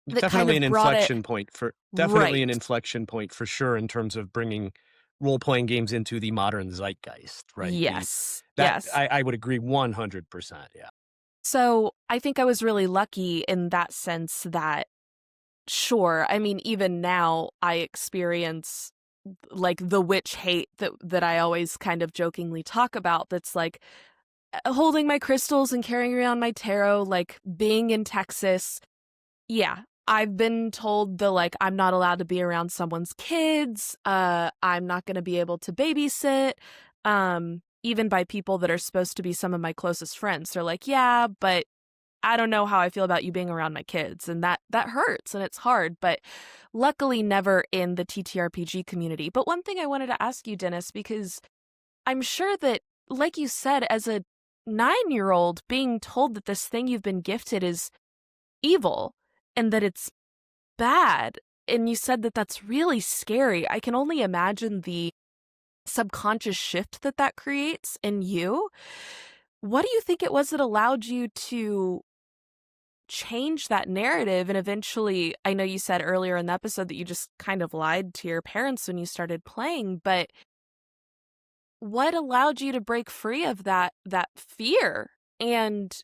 that kind definitely of an brought it inflection point for definitely right. an inflection point for sure in terms of bringing role playing games into the modern zeitgeist, right? The Yes. that Yes. I would agree 100%. Yeah. So I think I was really lucky in that sense that, sure, I mean, even now I experience like the witch hate that I always kind of jokingly talk about. That's like holding my crystals and carrying around my tarot, like being in Texas. Yeah, I've been told like, I'm not allowed to be around someone's kids, I'm not gonna be able to babysit, even by people that are supposed to be some of my closest friends. They're like, "Yeah, but I don't know how I feel about you being around my kids," and that hurts and it's hard, but luckily never in the TTRPG community. But one thing I wanted to ask you, Dennis, because I'm sure that, like you said, as a 9-year-old, being told that this thing you've been gifted is evil and that it's bad, and you said that that's really scary. I can only imagine the subconscious shift that that creates in you. What do you think it was that allowed you to change that narrative? And eventually, I know you said earlier in the episode that you just kind of lied to your parents when you started playing, but what allowed you to break free of that fear and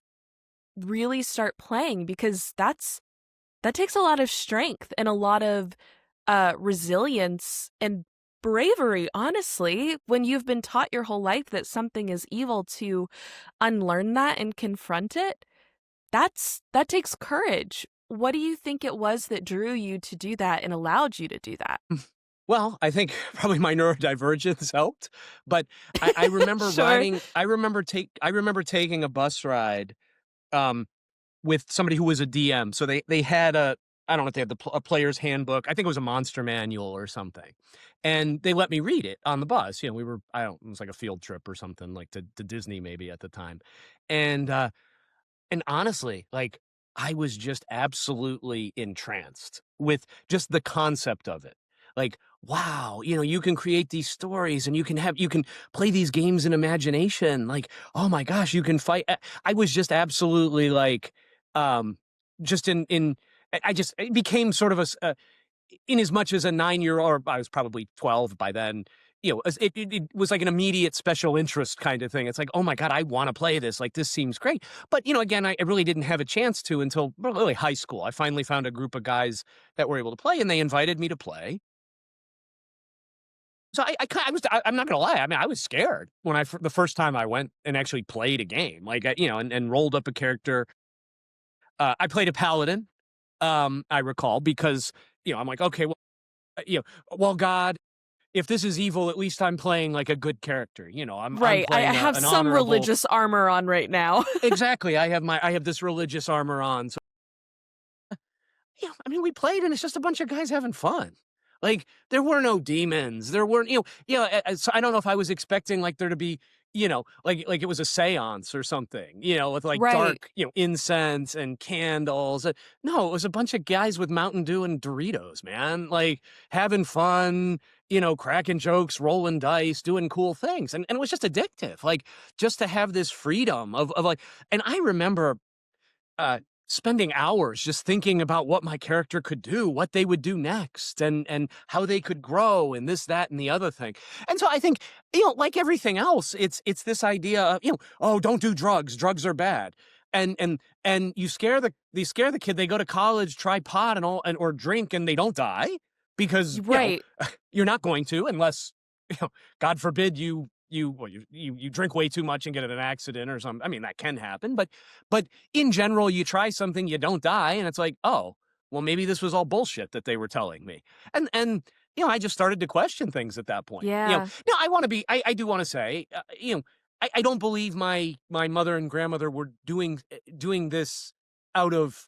really start playing? Because that takes a lot of strength and a lot of resilience and bravery, honestly, when you've been taught your whole life that something is evil, to unlearn that and confront it. That takes courage. What do you think it was that drew you to do that and allowed you to do that? Well, I think probably my neurodivergence helped, but I remember Sure. I remember taking a bus ride, um, with somebody who was a DM. So they had I don't know if they had a player's handbook. I think it was a monster manual or something. And they let me read it on the bus. We were, I don't, it was like a field trip or something, like to Disney maybe at the time. And and honestly, like, I was just absolutely entranced with just the concept of it. Like, wow, you can create these stories and you can play these games in imagination. Like, oh my gosh, you can fight. I was just absolutely like, um, just I just, it became sort of in as much as a 9-year-old, or I was probably 12 by then, it was like an immediate special interest kind of thing. It's like, oh my God, I want to play this. Like, this seems great. But, again, I really didn't have a chance to until really high school. I finally found a group of guys that were able to play, and they invited me to play. So I'm not gonna lie. I mean, I was scared when the first time I went and actually played a game, like, and rolled up a character. I played a paladin. I recall, because, I'm like, okay, well, well, God, if this is evil, at least I'm playing like a good character. I'm Right. I playing have an some honorable. religious armor on right now. Exactly. I have this religious armor on. So, I mean, we played, and it's just a bunch of guys having fun. Like, there were no demons. There weren't, so I don't know if I was expecting, like, there to be, like it was a seance or something, with like Right. dark, incense and candles. No, it was a bunch of guys with Mountain Dew and Doritos, man. Like, having fun, cracking jokes, rolling dice, doing cool things. And it was just addictive. Like, just to have this freedom of like, and I remember, uh, spending hours just thinking about what my character could do, what they would do next, and how they could grow, and this, that, and the other thing. And so I think, like everything else, it's this idea of, oh, don't do drugs. Drugs are bad. And you scare the kid. They go to college, try pot and all, or drink, and they don't die because, Right. you're not going to, unless, God forbid, you drink way too much and get in an accident or something. I mean, that can happen, but in general, you try something, you don't die, and it's like, oh, well, maybe this was all bullshit that they were telling me. And I just started to question things at that point. Yeah. Now I do want to say, I don't believe my mother and grandmother were doing this out of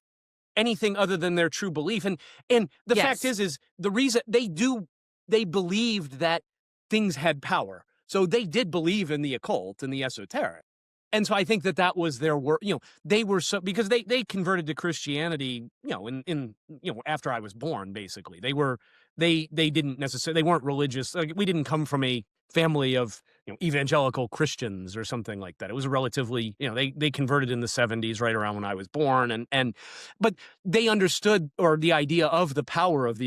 anything other than their true belief. And the fact Yes. is the reason they believed that things had power. So they did believe in the occult and the esoteric. And so I think that was their work. They were so, because they converted to Christianity, in after I was born, basically. They didn't necessarily, they weren't religious. Like, we didn't come from a family of, evangelical Christians or something like that. It was a relatively, they converted in the 70s, right around when I was born. But they understood, or the idea of the power of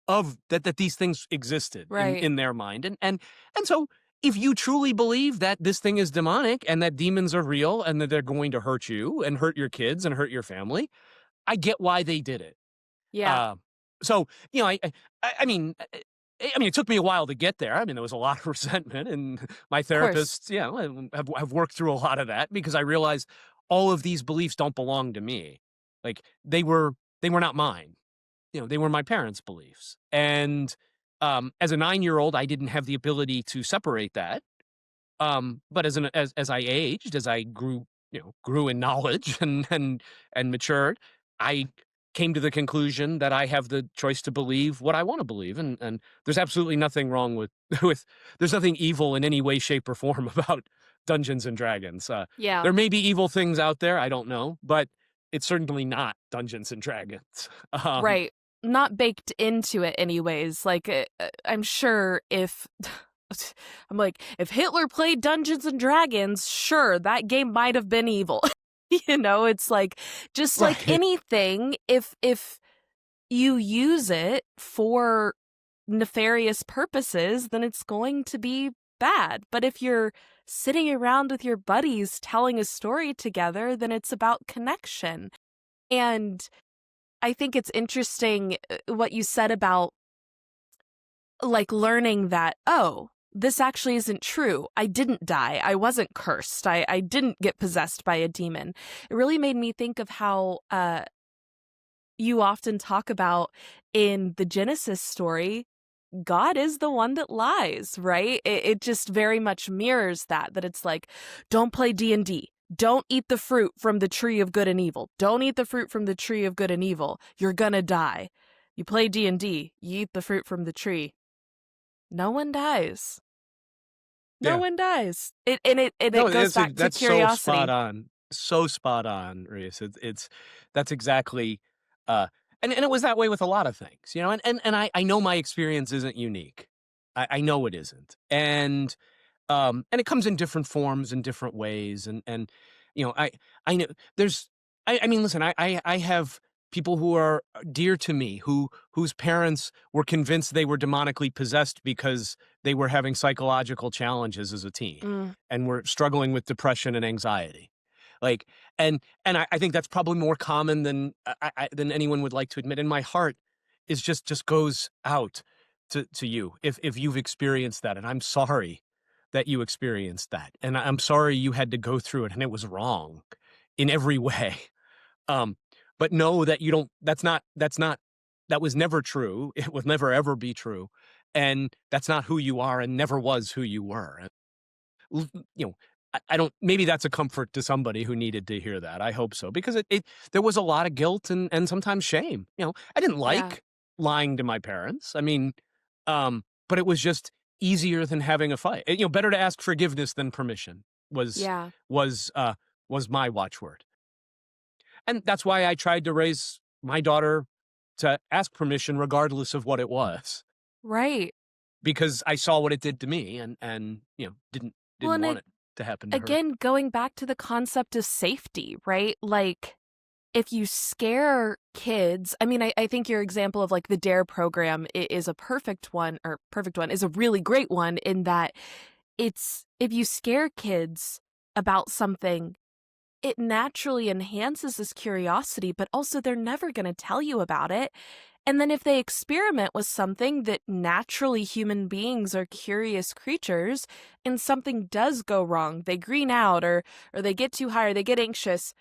of that these things existed Right. in their mind. And so, if you truly believe that this thing is demonic and that demons are real and that they're going to hurt you and hurt your kids and hurt your family, I get why they did it. Yeah. Uh, so, I mean, it took me a while to get there. I mean, there was a lot of resentment, and my Of course. therapists, have worked through a lot of that, because I realized all of these beliefs don't belong to me. Like, they were not mine. They were my parents' beliefs. And as a 9-year-old, I didn't have the ability to separate that. But as I aged, as I grew in knowledge and matured, I came to the conclusion that I have the choice to believe what I want to believe, and there's absolutely nothing wrong with with there's nothing evil in any way, shape, or form about Dungeons and Dragons. Yeah. There may be evil things out there, I don't know, but it's certainly not Dungeons and Dragons. Um, Right. Not baked into it anyways. Like, I'm sure if I'm like, if Hitler played Dungeons and Dragons, sure, that game might have been evil. It's like just like right. anything, if you use it for nefarious purposes, then it's going to be bad. But if you're sitting around with your buddies telling a story together, then it's about connection. And I think it's interesting what you said about like learning that, oh, this actually isn't true. I didn't die. I wasn't cursed. I didn't get possessed by a demon. It really made me think of how you often talk about in the Genesis story, God is the one that lies, right? It just very much mirrors that it's like, don't play D&D. Don't eat the fruit from the tree of good and evil. Don't eat the fruit from the tree of good and evil. You're gonna die. You play D&D. You eat the fruit from the tree. No one dies. No Yeah. one dies. It No, goes back to that's so spot curiosity. on. So spot on, Reese. It's that's exactly and it was that way with a lot of things, and I know my experience isn't unique. I know it isn't. And it comes in different forms and different ways. And I know there's I mean, listen, I have people who are dear to me whose parents were convinced they were demonically possessed because they were having psychological challenges as a teen Mm, and were struggling with depression and anxiety. Like, and I think that's probably more common than anyone would like to admit. And my heart is just goes out to you if you've experienced that. And I'm sorry that you experienced that. And I'm sorry you had to go through it and it was wrong in every way. Um, but know that you don't, that was never true. It will never ever be true. And that's not who you are and never was who you were. L- You know, I don't, maybe that's a comfort to somebody who needed to hear that. I hope so, because there was a lot of guilt and sometimes shame. I didn't yeah. like lying to my parents. I mean, but it was just easier than having a fight. Better to ask forgiveness than permission was, Yeah. was, uh, was my watchword. And that's why I tried to raise my daughter to ask permission regardless of what it was, Right. because I saw what it did to me and didn't Well, didn't and want it to happen to her. again, going back to the concept of safety, right? Like, if you scare kids, I mean, I think your example of like the DARE program is a perfect one, is a really great one in that it's, if you scare kids about something, it naturally enhances this curiosity, but also they're never going to tell you about it. And then if they experiment with something that naturally human beings are curious creatures and something does go wrong, they green out or they get too high or they get anxious,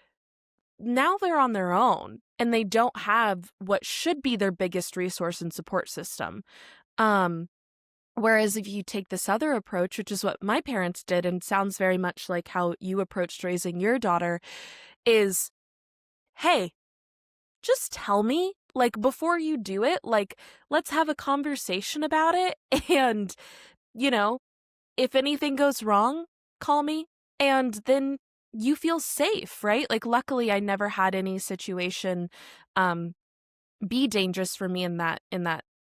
now they're on their own and they don't have what should be their biggest resource and support system. Um, Whereas if you take this other approach, which is what my parents did and sounds very much like how you approached raising your daughter, is, hey, just tell me, like, before you do it, like, let's have a conversation about it. And, you know, if anything goes wrong, call me. And then you feel safe, right? Like, luckily, I never had any situation um, be dangerous for me in that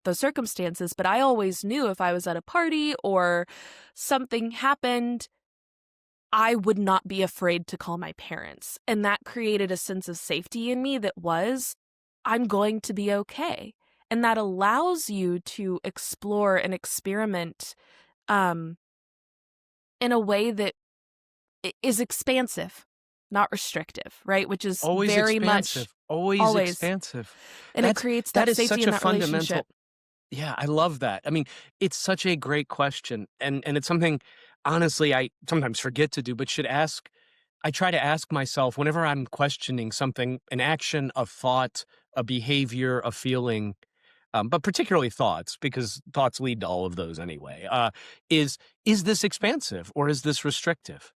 those circumstances. But I always knew if I was at a party or something happened, I would not be afraid to call my parents. And that created a sense of safety in me that was, I'm going to be okay. And that allows you to explore and experiment um, in a way that is expansive, not restrictive, right? Which is Always very much expansive, always always. expansive. And it That's creates that that is safety such in a that relationship. fundamental. Yeah, I love that. I mean, it's such a great question, and it's something, honestly, I sometimes forget to do, but should ask. I try to ask myself whenever I'm questioning something, an action, a thought, a behavior, a feeling, but particularly thoughts, because thoughts lead to all of those anyway, is this expansive or is this restrictive?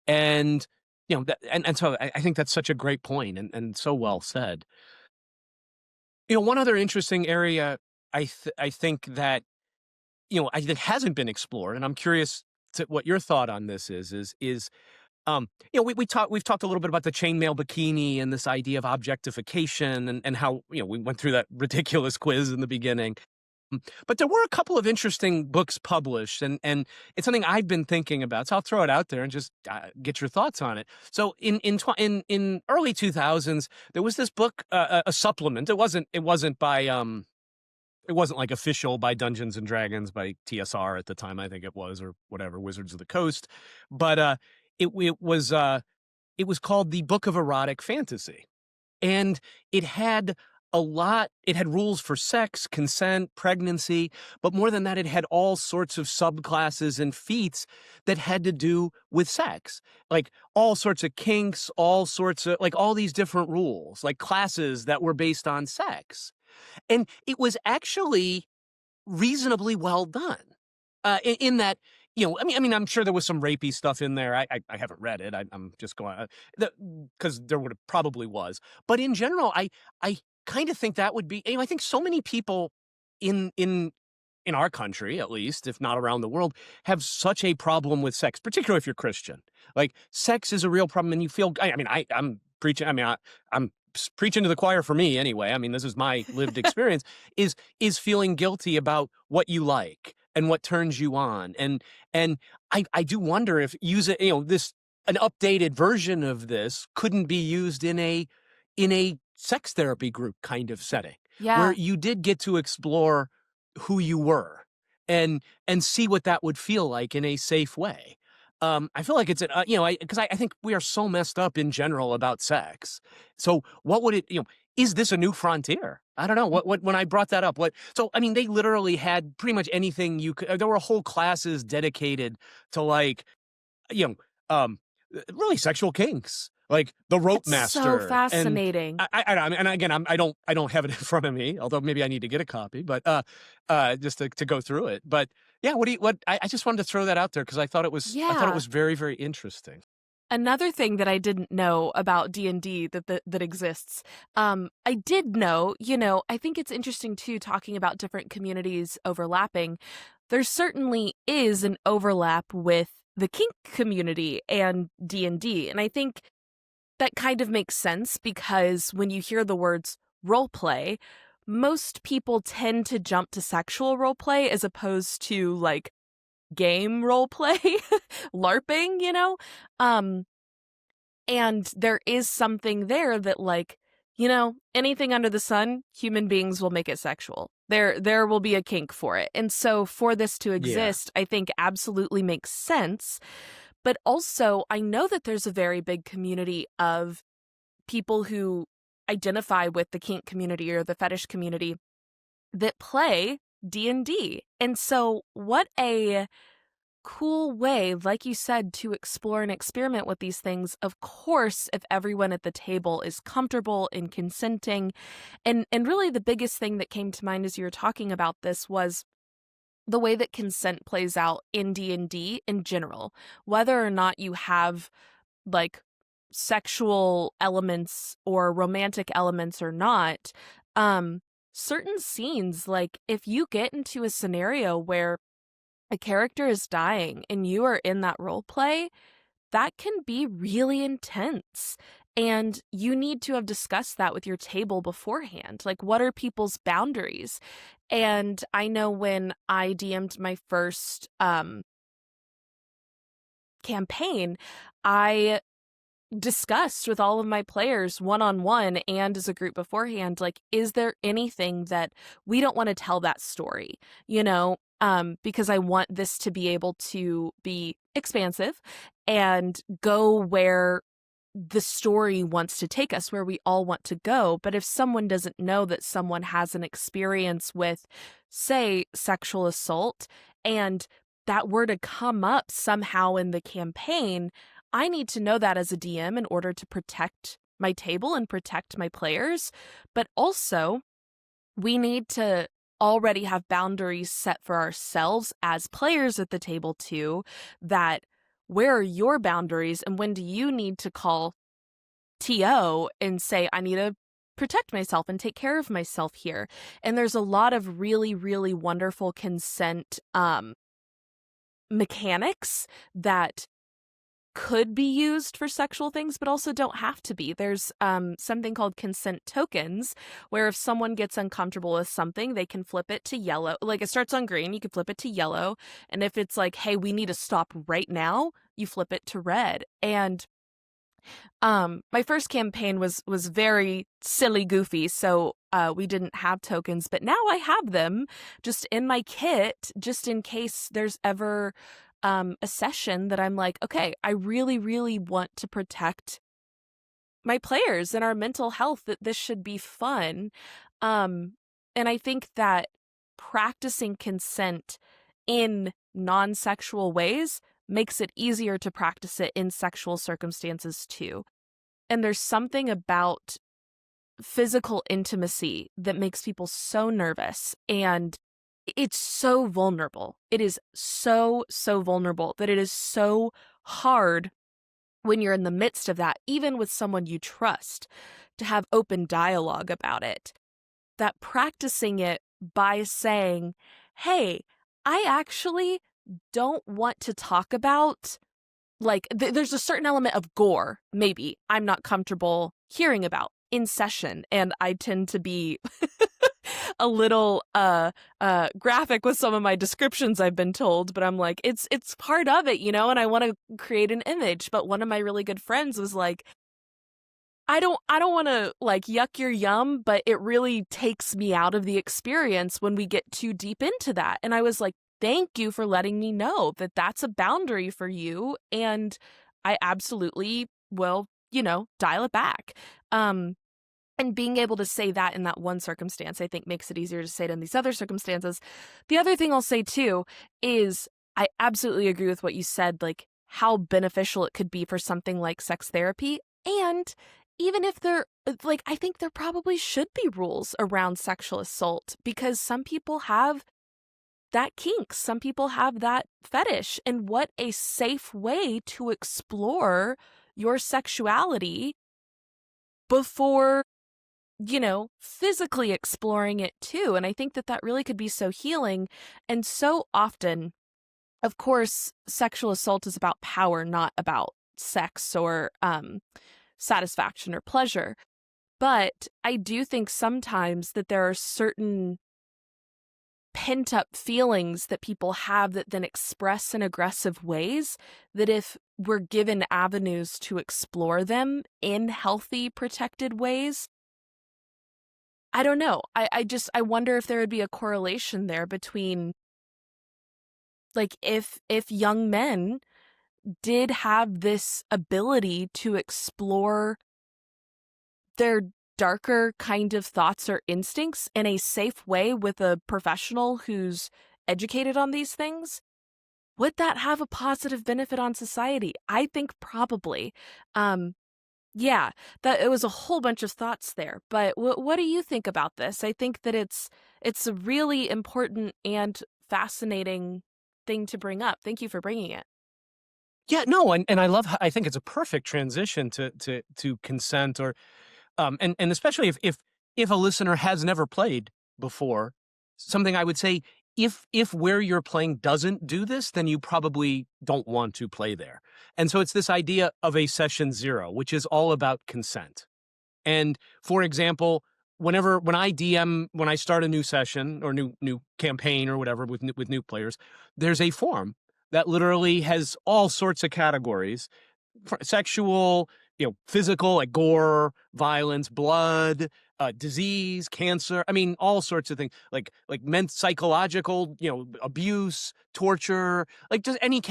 And, and so I think that's such a great point and so well said. One other interesting area I think that, that hasn't been explored, and I'm curious to what your thought on this is, we've talked a little bit about the chainmail bikini and this idea of objectification and how, we went through that ridiculous quiz in the beginning. But there were a couple of interesting books published, and it's something I've been thinking about. So I'll throw it out there and just get your thoughts on it. So in early 2000s, there was this book, a supplement. It wasn't by it wasn't like official by Dungeons and Dragons by TSR at the time, I think it was, or whatever, Wizards of the Coast, but it was called the Book of Erotic Fantasy. And it had rules for sex, consent, pregnancy, but more than that, it had all sorts of subclasses and feats that had to do with sex. Like all sorts of kinks, all sorts of, like all these different rules, like classes that were based on sex. And it was actually reasonably well done. In that, I'm sure there was some rapey stuff in there. I haven't read it. I'm just going because there probably was. But in general, I kind of think that would be. I think so many people in our country, at least, if not around the world, have such a problem with sex, particularly if you're Christian. Like sex is a real problem, and you feel. I'm preaching. I'm preaching to the choir for me anyway. This is my lived experience. Is feeling guilty about what you like and what turns you on, and I do wonder if an updated version of this couldn't be used in a sex therapy group kind of setting, where Yeah. you did get to explore who you were and see what that would feel like in a safe way. I feel like it's because I think we are so messed up in general about sex. So what would it, is this a new frontier? I don't know what when I brought that up, they literally had pretty much anything you could, there were whole classes dedicated to like, you know, really sexual kinks, like the rope It's so master. And fascinating. and again, I don't have it in front of me, although maybe I need to get a copy, but just to go through it. But yeah, I just wanted to throw that out there because I thought it Yeah. was very, very interesting. Another thing that I didn't know about D&D that exists, I did know, I think it's interesting too, talking about different communities overlapping. There certainly is an overlap with the kink community and D&D, and I think that kind of makes sense because when you hear the words roleplay, most people tend to jump to sexual roleplay as opposed to like game roleplay, LARPing. And there is something there that like, anything under the sun, human beings will make it sexual. There will be a kink for it. And so for this to Yeah. exist, I think absolutely makes sense. But also, I know that there's a very big community of people who identify with the kink community or the fetish community that play D&D. And so what a cool way, like you said, to explore and experiment with these things. Of course, if everyone at the table is comfortable in consenting. And really the biggest thing that came to mind as you were talking about this was the way that consent plays out in D&D in general, whether or not you have like sexual elements or romantic elements or not, certain scenes, like if you get into a scenario where a character is dying and you are in that role play, that can be really intense. And you need to have discussed that with your table beforehand. Like, what are people's boundaries? And I know when I DM'd my first campaign, I discussed with all of my players one-on-one and as a group beforehand, like, is there anything that we don't want to tell that story, because I want this to be able to be expansive and go where the story wants to take us, where we all want to go. But if someone doesn't know that someone has an experience with, say, sexual assault, and that were to come up somehow in the campaign, I need to know that as a DM in order to protect my table and protect my players, but also we need to already have boundaries set for ourselves as players at the table too, that where are your boundaries and when do you need to call TO and say, I need to protect myself and take care of myself here. And there's a lot of really, really wonderful consent mechanics that could be used for sexual things, but also don't have to be. There's something called consent tokens, where if someone gets uncomfortable with something, they can flip it to yellow. Like, it starts on green, you can flip it to yellow. And if it's like, hey, we need to stop right now, you flip it to red. And my first campaign was very silly, goofy, so we didn't have tokens, but now I have them just in my kit, just in case there's ever a session that I'm like, okay, I really, really want to protect my players and our mental health, that this should be fun. And I think that practicing consent in non-sexual ways makes it easier to practice it in sexual circumstances too. And there's something about physical intimacy that makes people so nervous, and it's so vulnerable. It is so, so vulnerable that it is so hard when you're in the midst of that, even with someone you trust, to have open dialogue about it. That practicing it by saying, hey, I actually don't want to talk about, like, there's a certain element of gore, maybe, I'm not comfortable hearing about in session, and I tend to be a little graphic with some of my descriptions, I've been told, but I'm like, it's part of it, and I want to create an image. But one of my really good friends was like, I don't want to like yuck your yum, but it really takes me out of the experience when we get too deep into that. And I was like, thank you for letting me know that that's a boundary for you, and I absolutely will, dial it back. And being able to say that in that one circumstance, I think, makes it easier to say it in these other circumstances. The other thing I'll say too is I absolutely agree with what you said, like how beneficial it could be for something like sex therapy. And even if I think there probably should be rules around sexual assault, because some people have that kink, some people have that fetish, and what a safe way to explore your sexuality before physically exploring it too. And I think that really could be so healing. And so often, of course, sexual assault is about power, not about sex or satisfaction or pleasure. But I do think sometimes that there are certain pent up feelings that people have that then express in aggressive ways, that if we're given avenues to explore them in healthy, protected ways, I don't know. I wonder if there would be a correlation there between, like, if young men did have this ability to explore their darker kind of thoughts or instincts in a safe way with a professional who's educated on these things, would that have a positive benefit on society? I think probably. Yeah, that it was a whole bunch of thoughts there. But what do you think about this? I think that it's a really important and fascinating thing to bring up. Thank you for bringing it. Yeah, no, and I think it's a perfect transition to consent, or and especially if a listener has never played before, something I would say, if where you're playing doesn't do this, then you probably don't want to play there. And so it's this idea of a session zero, which is all about consent. And for example, when I start a new session or new campaign or whatever with new players, there's a form that literally has all sorts of categories: sexual, physical, like gore, violence, blood, disease, cancer. I mean, all sorts of things, like psychological, abuse, torture, like just any,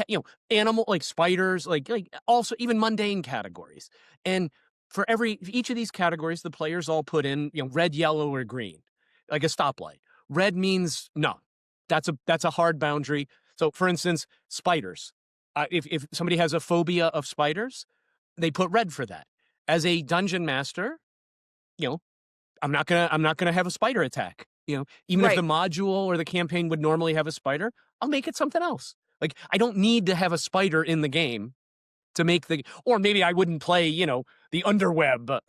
animal, like spiders, like also even mundane categories. And for each of these categories, the players all put in, red, yellow, or green, like a stoplight. Red means no. That's a hard boundary. So, for instance, spiders. If somebody has a phobia of spiders, they put red for that. as a dungeon master, you know, I'm not gonna have a spider attack. Even if the Right. module or the campaign would normally have a spider, I'll make it something else. Like, I don't need to have a spider in the game to make or maybe I wouldn't play, the underweb,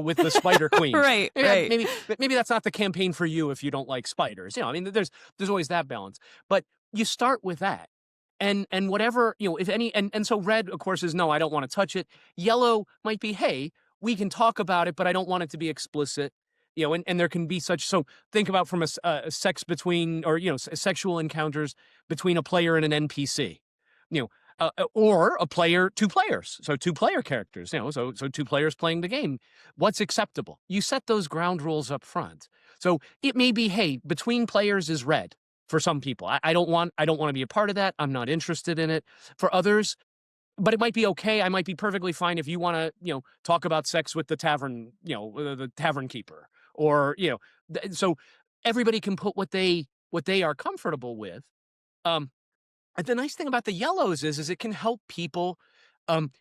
with the Spider Queen. Right, Maybe, right. maybe that's not the campaign for you if you don't like spiders. I mean, there's always that balance. But you start with that, and whatever, if any, and so red, of course, is no, I don't want to touch it. Yellow might be, hey, we can talk about it, but I don't want it to be explicit. And there can be such. So think about from a sex between, or sexual encounters between a player and an NPC. You know, or a player, two players, so two-player characters, so two players playing the game. What's acceptable? You set those ground rules up front. So it may be, hey, between players is red for some people. I don't want to be a part of that. I'm not interested in it. For others, but it might be okay. I might be perfectly fine if you want to, talk about sex with the tavern, the tavern keeper, or so everybody can put what they are comfortable with. And the nice thing about the yellows is it can help people um,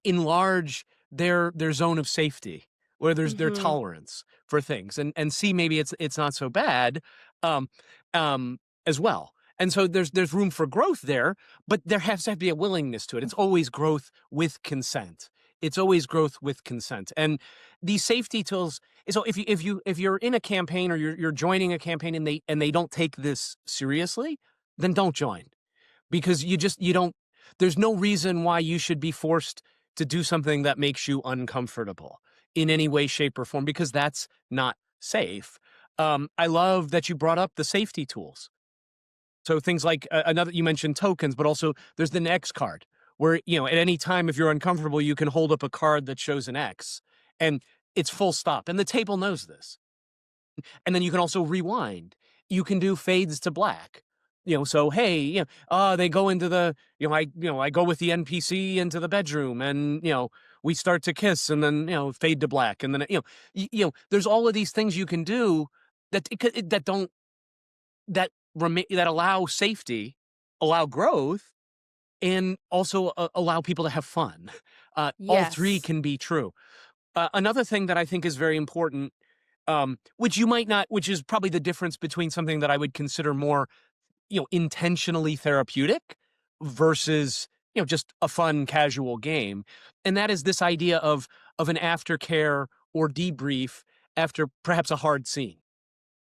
enlarge their zone of safety, where there's their Mhm. tolerance for things, and see maybe it's not so bad, um, as well. And so there's room for growth there, but there has to be a willingness to it. It's always growth with consent. It's always growth with consent. And these safety tools. So if you're in a campaign, or you're joining a campaign, and they don't take this seriously, then don't join, because you don't, there's no reason why you should be forced to do something that makes you uncomfortable in any way, shape, or form, because that's not safe. I love that you brought up the safety tools. So things like, another, you mentioned tokens, but also there's the X card, where, at any time, if you're uncomfortable, you can hold up a card that shows an X, and it's full stop. And the table knows this. And then you can also rewind. You can do fades to black. So hey, they go into the, I go with the NPC into the bedroom, and we start to kiss, and then fade to black, and then there's all of these things you can do that don't that allow safety, allow growth, and also allow people to have fun. All three Yes. can be true. Another thing that I think is very important, which you might not, which is probably the difference between something that I would consider more, intentionally therapeutic versus, just a fun, casual game. And that is this idea of an aftercare or debrief after perhaps a hard scene.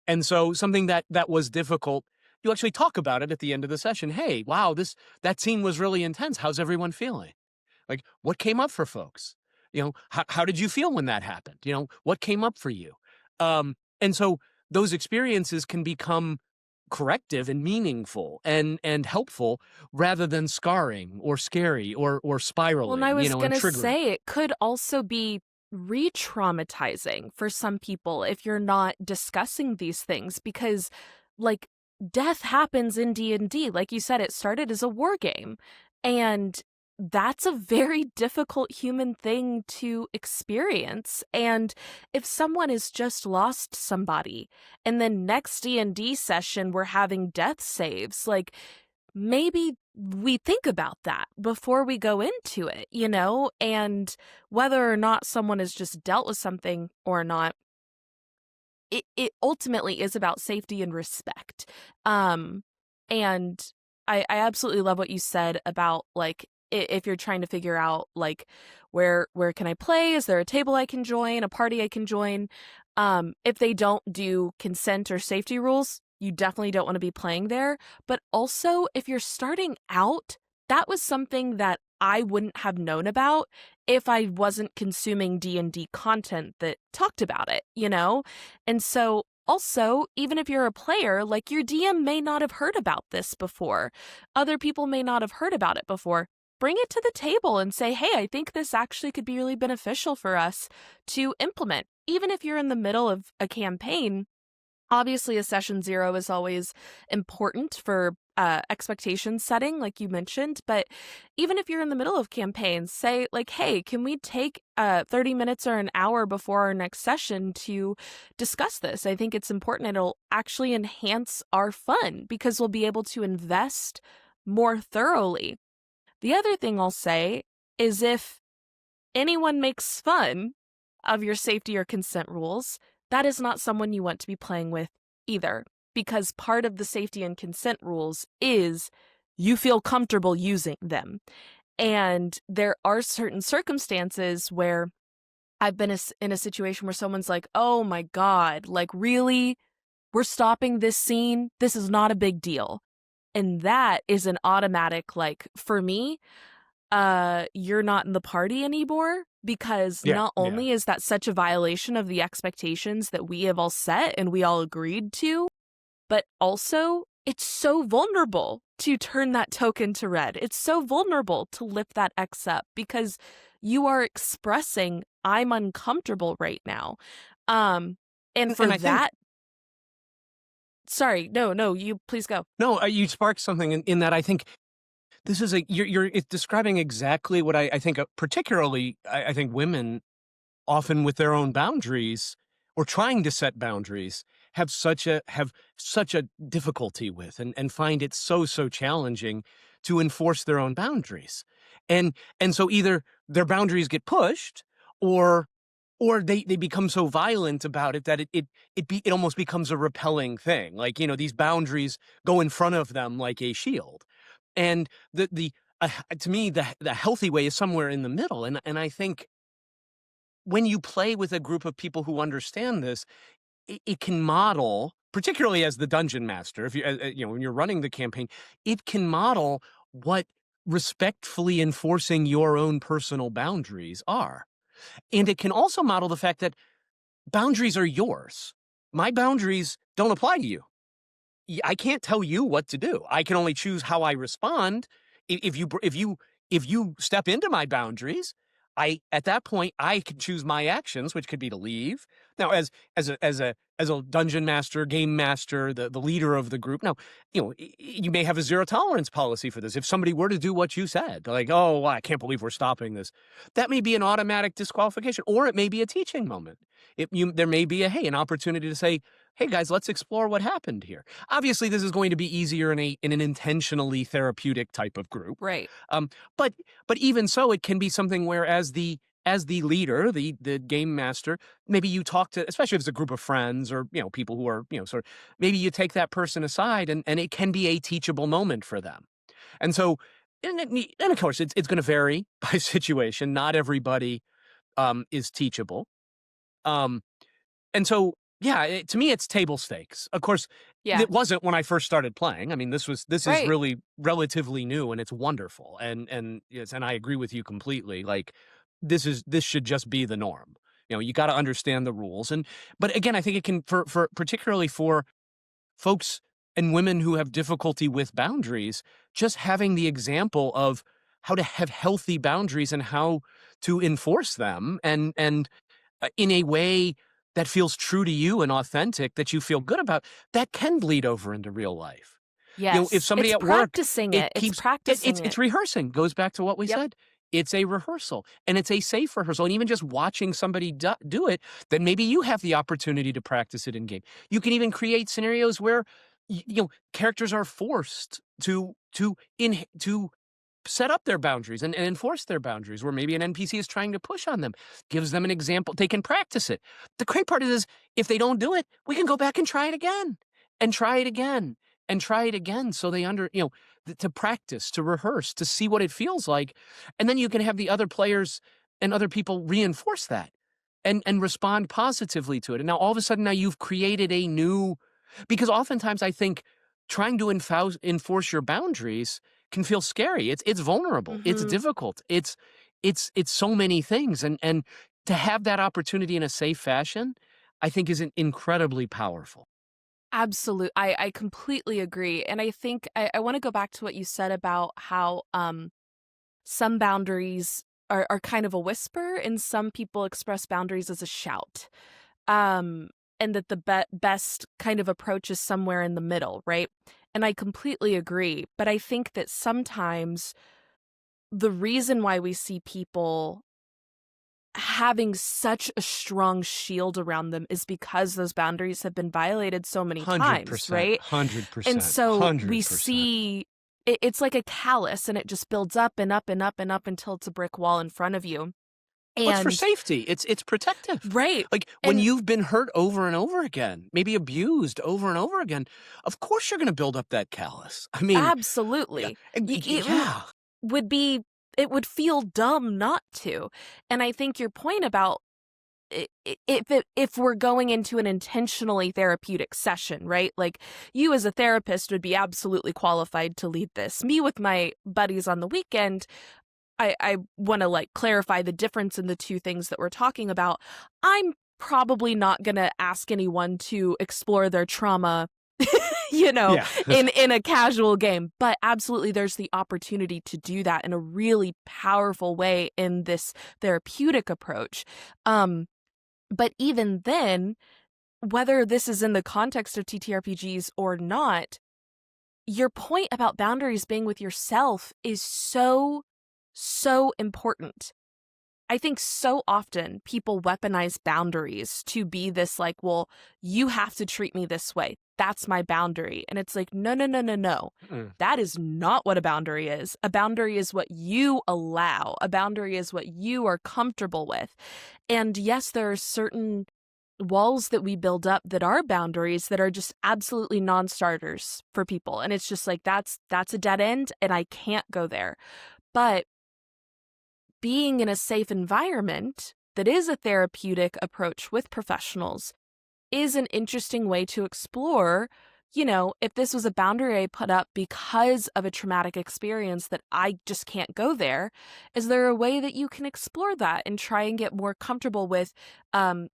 And so something that was difficult, you actually talk about it at the end of the session. Hey, wow, that scene was really intense. How's everyone feeling? Like, what came up for folks? How did you feel when that happened? What came up for you? And so those experiences can become corrective and meaningful and helpful, rather than scarring or scary or Well, and I spiraling, was and gonna triggering. say it could also be re-traumatizing for some people if you're not discussing these things, because, like, death happens in D&D. Like you said, it started as a war game, and that's a very difficult human thing to experience. And if someone has just lost somebody, and then next D&D session we're having death saves, like, maybe we think about that before we go into it, and whether or not someone has just dealt with something or not, it ultimately is about safety and respect. And I absolutely love what you said about, like, if you're trying to figure out, like, where can I play? Is there a table I can join, a party I can join? If they don't do consent or safety rules, you definitely don't want to be playing there. But also, if you're starting out, that was something that I wouldn't have known about if I wasn't consuming D&D content that talked about it. And so also, even if you're a player, like, your DM may not have heard about this before. Other people may not have heard about it before. Bring it to the table and say, hey, I think this actually could be really beneficial for us to implement. Even if you're in the middle of a campaign, obviously a session 0 is always important for expectation setting, like you mentioned. But even if you're in the middle of campaigns, say, like, hey, can we take 30 minutes or an hour before our next session to discuss this? I think it's important. It'll actually enhance our fun because we'll be able to invest more thoroughly. The other thing I'll say is, if anyone makes fun of your safety or consent rules, that is not someone you want to be playing with either. Because part of the safety and consent rules is you feel comfortable using them. And there are certain circumstances where I've been in a situation where someone's like, oh my God, like, really? We're stopping this scene? This is not a big deal. And that is an automatic, like, for me, you're not in the party anymore, because Yeah, not yeah. only is that such a violation of the expectations that we have all set and we all agreed to, but also it's so vulnerable to turn that token to red. It's so vulnerable to lift that X up because you are expressing, I'm uncomfortable right now. And for And I think that, sorry, no, you please go. no, you sparked something in that. I think this is you're it's describing exactly what I think, particularly I think women often with their own boundaries or trying to set boundaries have such a difficulty with and find it so challenging to enforce their own boundaries. And so either their boundaries get pushed or they become so violent about it that it almost becomes a repelling thing. Like, these boundaries go in front of them like a shield. And to me, the healthy way is somewhere in the middle. And I think when you play with a group of people who understand this, it can model, particularly as the dungeon master, if when you're running the campaign, it can model what respectfully enforcing your own personal boundaries are. And it can also model the fact that boundaries are yours. My boundaries don't apply to you. I can't tell you what to do. I can only choose how I respond. If you step into my boundaries, at that point I can choose my actions, which could be to leave. Now, as a dungeon master, game master, the leader of the group. Now, you may have a zero tolerance policy for this. If somebody were to do what you said, like, oh, well, I can't believe we're stopping this, that may be an automatic disqualification, or it may be a teaching moment. There may be an opportunity to say, hey guys, let's explore what happened here. Obviously, this is going to be easier in an intentionally therapeutic type of group. Right. But even so, it can be something where as the leader, the game master, maybe you talk to, especially if it's a group of friends or people who are sort of, maybe you take that person aside and it can be a teachable moment for them. And so, and of course, it's going to vary by situation. Not everybody is teachable. And so, yeah, to me, it's table stakes. Of course, Yeah. it wasn't when I first started playing. I mean, this is Right. really relatively new, and it's wonderful. And yes, and I agree with you completely. Like, this should just be the norm. You got to understand the rules. But again, I think it can, for particularly for folks and women who have difficulty with boundaries, just having the example of how to have healthy boundaries and how to enforce them and in a way that feels true to you and authentic, that you feel good about, that can bleed over into real life. If Yes. somebody It's at work, practicing it it. It's keeps practicing it's it. rehearsing. Goes back to what we Yep. said. It's a rehearsal, and it's a safe rehearsal. And even just watching somebody do it, then maybe you have the opportunity to practice it in game. You can even create scenarios where characters are forced to set up their boundaries and enforce their boundaries, where maybe an NPC is trying to push on them, gives them an example. They can practice it. The great part is if they don't do it, we can go back and try it again and try it again and try it again. So they to practice, to rehearse, to see what it feels like. And then you can have the other players and other people reinforce that and respond positively to it. And now all of a sudden, now you've created a new, because oftentimes I think trying to enforce your boundaries can feel scary. It's vulnerable. It's difficult. It's so many things. And to have that opportunity in a safe fashion, I think is incredibly powerful. Absolutely. I completely agree. And I think I want to go back to what you said about how some boundaries are kind of a whisper and some people express boundaries as a shout. And that the best kind of approach is somewhere in the middle, right? And I completely agree. But I think that sometimes the reason why we see people having such a strong shield around them is because those boundaries have been violated so many times, 100%, right? 100%, And so we 100%. see it's like a callus and it just builds up and up and up and up until it's a brick wall in front of you. What's for And safety? It's protective. right. Like, when And you've been hurt over and over again, maybe abused over and over again, of course you're gonna build up that callus. I mean, yeah, absolutely. It yeah. would be it would feel dumb not to. And I think your point about if we're going into an intentionally therapeutic session, right? Like, you as a therapist would be absolutely qualified to lead this. Me with my buddies on the weekend, I want to like clarify the difference in the two things that we're talking about. I'm probably not going to ask anyone to explore their trauma, you know, Yeah. in a casual game, but absolutely there's the opportunity to do that in a really powerful way in this therapeutic approach. But even then, whether this is in the context of TTRPGs or not, your point about boundaries being with yourself is so, so important. I think so often people weaponize boundaries to be this like, well, you have to treat me this way. That's my boundary. And it's like, no, no, no, no, no. Mm. That is not what a boundary is. A boundary is what you allow. A boundary is what you are comfortable with. And yes, there are certain walls that we build up that are boundaries that are just absolutely non-starters for people. And it's just like, that's a dead end and I can't go there. But being in a safe environment that is a therapeutic approach with professionals is an interesting way to explore, you know, if this was a boundary I put up because of a traumatic experience that I just can't go there, is there a way that you can explore that and try and get more comfortable with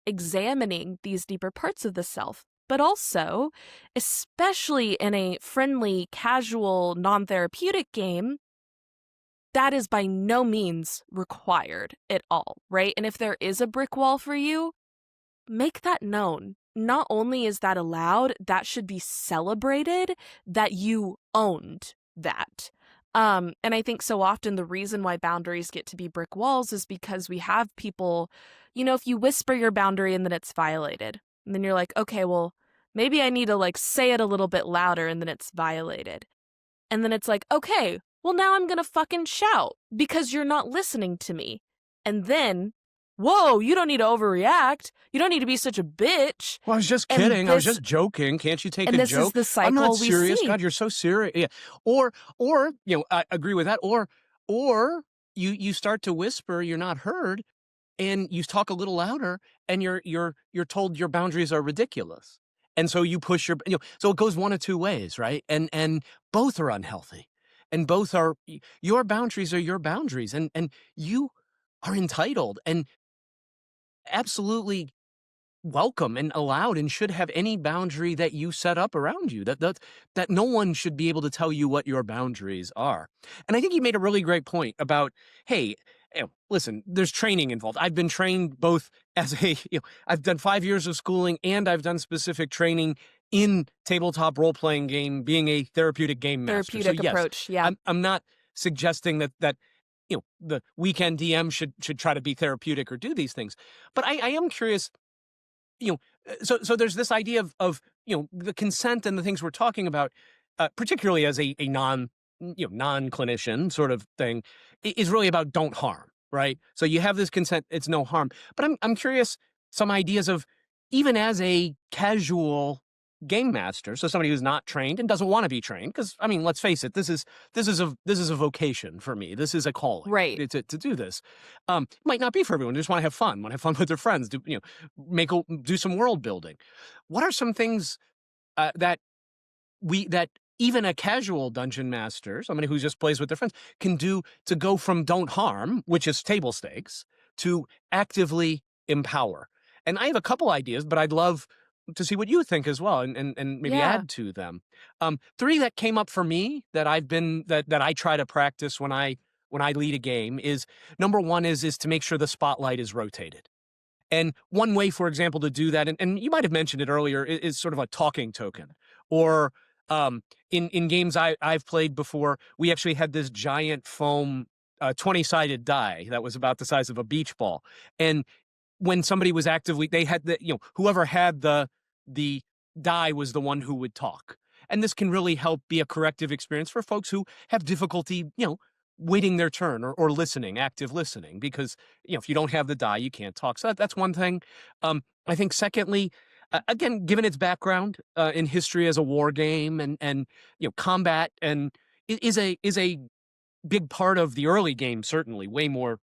examining these deeper parts of the self? But also, especially in a friendly, casual, non-therapeutic game, that is by no means required at all, right? And if there is a brick wall for you, make that known. Not only is that allowed, that should be celebrated that you owned that. And I think so often the reason why boundaries get to be brick walls is because we have people, you know, if you whisper your boundary and then it's violated, and then you're like, okay, well, maybe I need to like say it a little bit louder and then it's violated. And then it's like, okay, well, now I'm gonna fucking shout because you're not listening to me. And then, whoa, you don't need to overreact. You don't need to be such a bitch. Well, I was just And kidding. I was this, just joking. Can't you take and a this is joke? the I'm not cycle we serious. see. God, you're so serious. Yeah. Or I agree with that. Or you start to whisper, you're not heard, and you talk a little louder, and you're told your boundaries are ridiculous. And so you push so it goes one of two ways, right? And both are unhealthy. And both are your boundaries are your boundaries, and you are entitled and absolutely welcome and allowed and should have any boundary that you set up around you. That no one should be able to tell you what your boundaries are. And I think you made a really great point about, hey, listen, there's training involved. I've been trained both as I've done 5 years of schooling and I've done specific training in tabletop role-playing game, being a therapeutic game master. So Therapeutic yes, approach, yeah. I'm not suggesting that the weekend DM should try to be therapeutic or do these things. But I am curious, so there's this idea of the consent and the things we're talking about, particularly as a non-clinician sort of thing, is really about don't harm, right? So you have this consent, it's no harm. But I'm curious, some ideas of, even as a casual game master, so somebody who's not trained and doesn't want to be trained, because I mean, let's face it, this is a vocation for me. This is a calling, Right. to do this. Might not be for everyone. They just want to have fun, with their friends, do some world building. What are some things that even a casual dungeon master, somebody who just plays with their friends, can do to go from don't harm, which is table stakes, to actively empower? And I have a couple ideas, but I'd love to see what you think as well, and maybe Yeah. add to them. 3 that came up for me that I try to practice when I lead a game is, number 1 is to make sure the spotlight is rotated. And one way, for example, to do that, and you might have mentioned it earlier, is sort of a talking token. Or in games I've played before, we actually had this giant foam 20-sided die that was about the size of a beach ball. And when somebody was actively, they had whoever had the die was the one who would talk. And this can really help be a corrective experience for folks who have difficulty, waiting their turn or listening, active listening, because if you don't have the die, you can't talk. So that's one thing. I think secondly, again, given its background in history as a war game and combat and is a big part of the early game, certainly way more.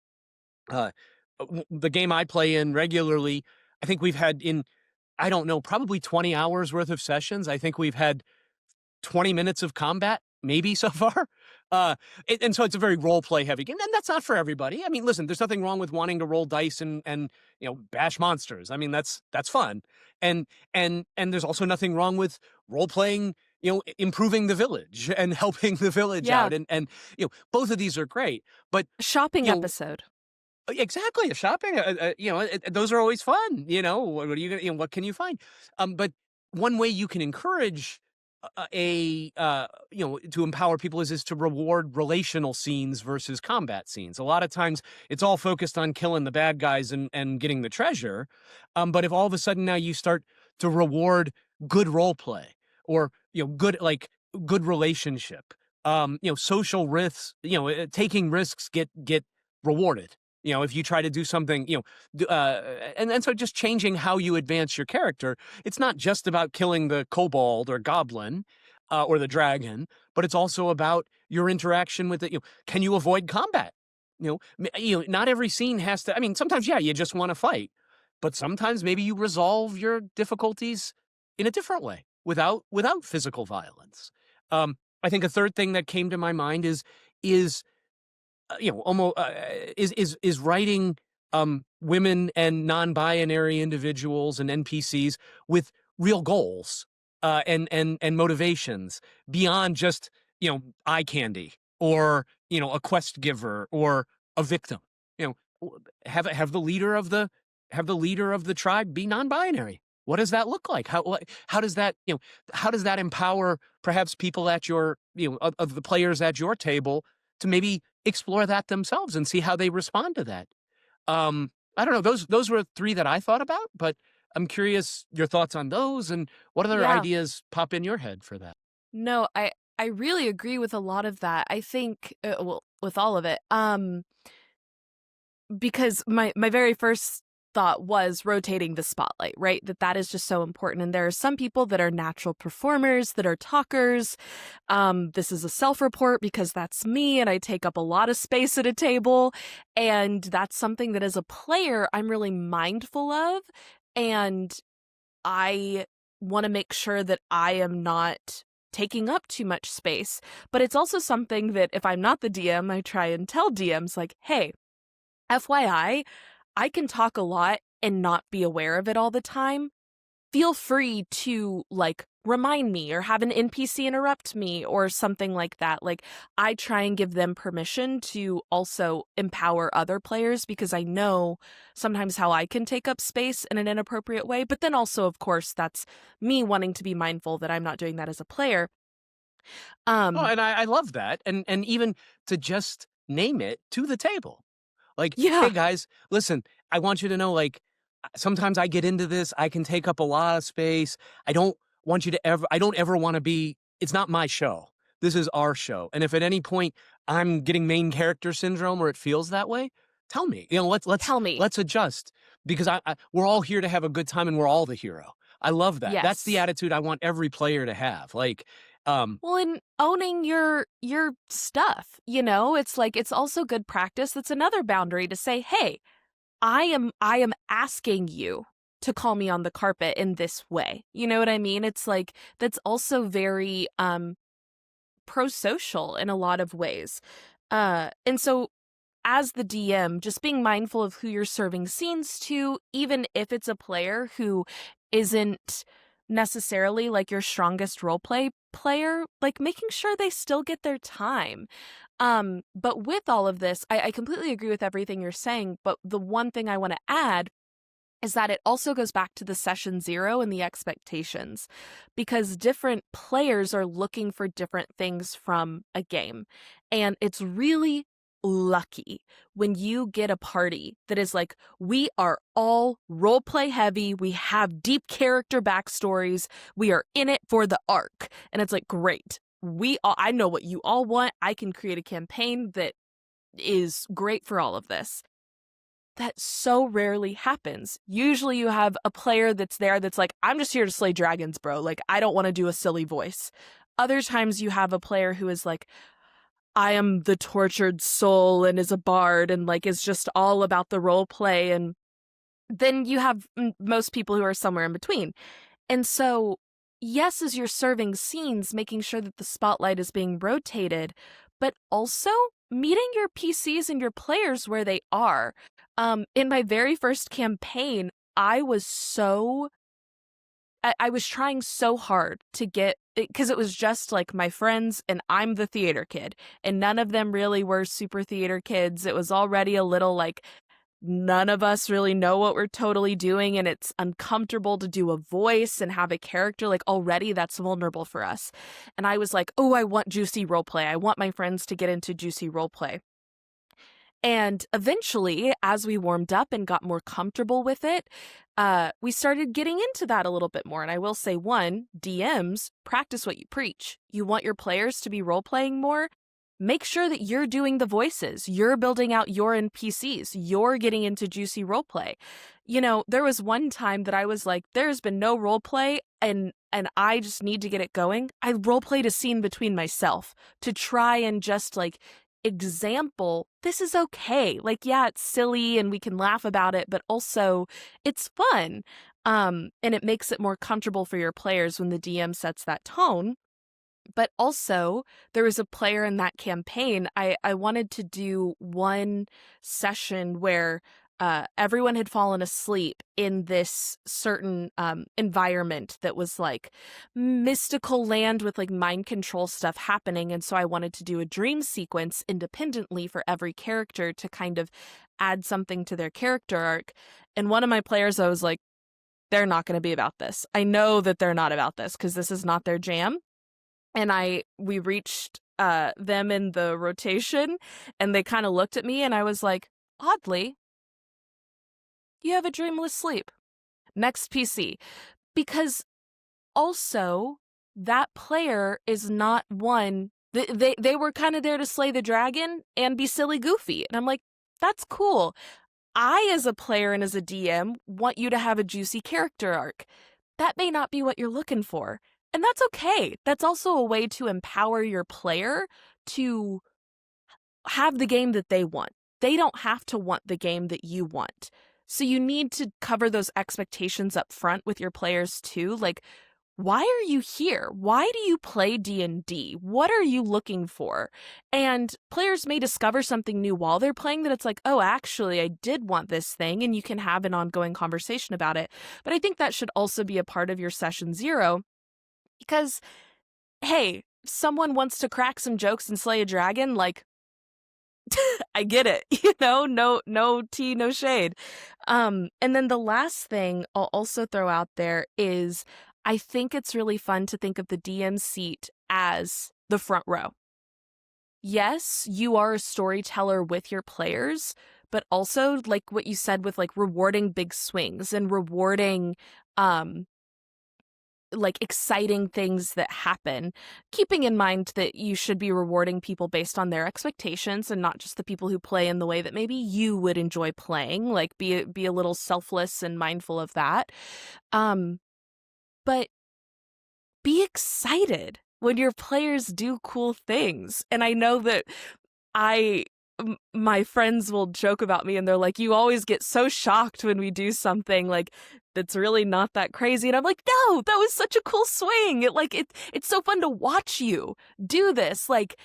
The game I play in regularly, I think we've had I don't know, probably 20 hours worth of sessions. I think we've had 20 minutes of combat, maybe so far. And so it's a very role play heavy game. And that's not for everybody. I mean, listen, there's nothing wrong with wanting to roll dice and bash monsters. I mean, that's fun. And there's also nothing wrong with role playing, improving the village and helping the village out. And both of these are great. But shopping episode. Exactly, a shopping. Those are always fun. What are you gonna? What can you find? But one way you can encourage to empower people is to reward relational scenes versus combat scenes. A lot of times it's all focused on killing the bad guys and getting the treasure. But if all of a sudden now you start to reward good role play or good relationship, social risks, taking risks get rewarded. If you try to do something, and so just changing how you advance your character. It's not just about killing the kobold or goblin or the dragon, but it's also about your interaction with it. Can you avoid combat? Not every scene has to. I mean, sometimes, you just want to fight, but sometimes maybe you resolve your difficulties in a different way without physical violence. I think a third thing that came to my mind is almost is writing women and non-binary individuals and NPCs with real goals and motivations beyond just eye candy or a quest giver or a victim. Have the leader of the tribe be non-binary. What does that look like? How does that empower perhaps people at your of the players at your table to maybe explore that themselves and see how they respond to that? I don't know. Those were three that I thought about, but I'm curious your thoughts on those and what other ideas pop in your head for that. No, I really agree with a lot of that. I think, with all of it, because my very first thought was rotating the spotlight, right? That is just so important. And there are some people that are natural performers, that are talkers. This is a self-report because that's me and I take up a lot of space at a table. And that's something that as a player, I'm really mindful of. And I want to make sure that I am not taking up too much space. But it's also something that if I'm not the DM, I try and tell DMs like, hey, FYI, I can talk a lot and not be aware of it all the time. Feel free to remind me or have an NPC interrupt me or something like that. I try and give them permission to also empower other players because I know sometimes how I can take up space in an inappropriate way. But then also, of course, that's me wanting to be mindful that I'm not doing that as a player. And I love that. And even to just name it to the table. Hey guys, listen, I want you to know, sometimes I get into this, I can take up a lot of space. I don't ever want to be, it's not my show. This is our show. And if at any point I'm getting main character syndrome or it feels that way, tell me. Tell me. Let's adjust because we're all here to have a good time and we're all the hero. I love that. Yes. That's the attitude I want every player to have. Well, in owning your stuff, it's also good practice. That's another boundary to say, hey, I am asking you to call me on the carpet in this way. You know what I mean? It's that's also very pro-social in a lot of ways. And so as the DM, just being mindful of who you're serving scenes to, even if it's a player who isn't necessarily your strongest roleplay player, making sure they still get their time. But with all of this, I completely agree with everything you're saying. But the one thing I want to add is that it also goes back to the session 0 and the expectations, because different players are looking for different things from a game. And it's really lucky when you get a party that is we are all roleplay heavy, we have deep character backstories, we are in it for the arc, and it's great. I know what you all want. I can create a campaign that is great for all of this. That so rarely happens. Usually you have a player that's there that's like, I'm just here to slay dragons, bro. Like, I don't want to do a silly voice. Other times you have a player who is like, I am the tortured soul and is a bard and like is just all about the role play. And then you have most people who are somewhere in between. And so, yes, as you're serving scenes, making sure that the spotlight is being rotated, but also meeting your PCs and your players where they are. In my very first campaign, I was trying so hard to get, because it was just like my friends and I'm the theater kid, and none of them really were super theater kids. It was already a little like, none of us really know what we're totally doing, and it's uncomfortable to do a voice and have a character. Like, already that's vulnerable for us. And I was like, oh, I want juicy roleplay. I want my friends to get into juicy roleplay. And eventually, as we warmed up and got more comfortable with it, we started getting into that a little bit more. And I will say, one, DMs, practice what you preach. You want your players to be role-playing more? Make sure that you're doing the voices. You're building out your NPCs. You're getting into juicy roleplay. You know, there was one time that I was like, there's been no roleplay and I just need to get it going. I roleplayed a scene between myself to try and just like example, this is okay. Like, yeah, it's silly and we can laugh about it, but also it's fun. And it makes it more comfortable for your players when the DM sets that tone. But also, there was a player in that campaign. I wanted to do one session where everyone had fallen asleep in this certain environment that was like mystical land with like mind control stuff happening. And so I wanted to do a dream sequence independently for every character to kind of add something to their character arc. And one of my players, I was like, they're not going to be about this. I know that they're not about this because this is not their jam. And we reached them in the rotation, and they kind of looked at me, and I was like, oddly, you have a dreamless sleep. Next PC. Because also, that player is not one, they were kind of there to slay the dragon and be silly goofy. And I'm like, that's cool. I, as a player and as a DM, want you to have a juicy character arc. That may not be what you're looking for. And that's okay. That's also a way to empower your player to have the game that they want. They don't have to want the game that you want. So you need to cover those expectations up front with your players too. Like, why are you here? Why do you play D&D? What are you looking for? And players may discover something new while they're playing that it's like, oh, actually, I did want this thing, and you can have an ongoing conversation about it. But I think that should also be a part of your session 0. Because, hey, if someone wants to crack some jokes and slay a dragon, like, I get it, no tea, no shade. And then the last thing I'll also throw out there is I think it's really fun to think of the DM seat as the front row. Yes, you are a storyteller with your players, but also, like what you said with like rewarding big swings and rewarding like exciting things that happen, keeping in mind that you should be rewarding people based on their expectations and not just the people who play in the way that maybe you would enjoy playing. Like be a little selfless and mindful of that. But be excited when your players do cool things. And I know that my friends will joke about me and they're like, you always get so shocked when we do something like that's really not that crazy. And I'm like, no, that was such a cool swing. It's so fun to watch you do this. Like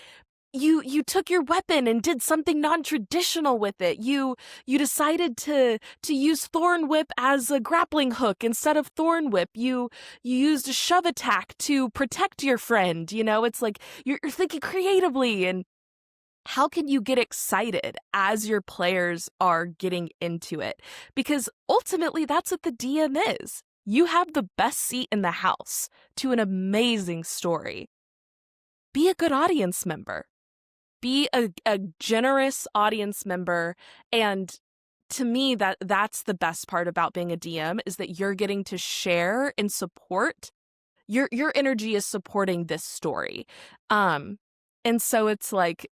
you took your weapon and did something non-traditional with it. You decided to use Thorn Whip as a grappling hook instead of Thorn Whip. You used a shove attack to protect your friend. It's like you're thinking creatively. And how can you get excited as your players are getting into it? Because ultimately, that's what the DM is. You have the best seat in the house to an amazing story. Be a good audience member. Be a generous audience member. And to me, that's the best part about being a DM is that you're getting to share and support. Your energy is supporting this story. And so it's like,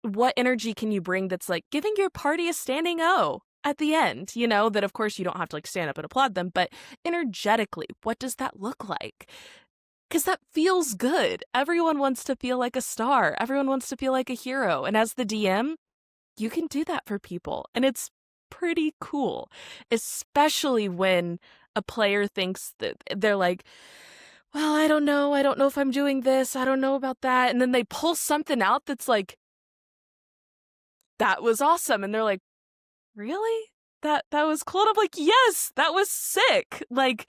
what energy can you bring that's like giving your party a standing O at the end, that of course you don't have to like stand up and applaud them, but energetically, what does that look like? Because that feels good. Everyone wants to feel like a star. Everyone wants to feel like a hero. And as the DM, you can do that for people. And it's pretty cool, especially when a player thinks that they're like, well, I don't know. I don't know if I'm doing this. I don't know about that. And then they pull something out that's like, that was awesome. And they're like, really? That was cool. And I'm like, yes, that was sick. Like,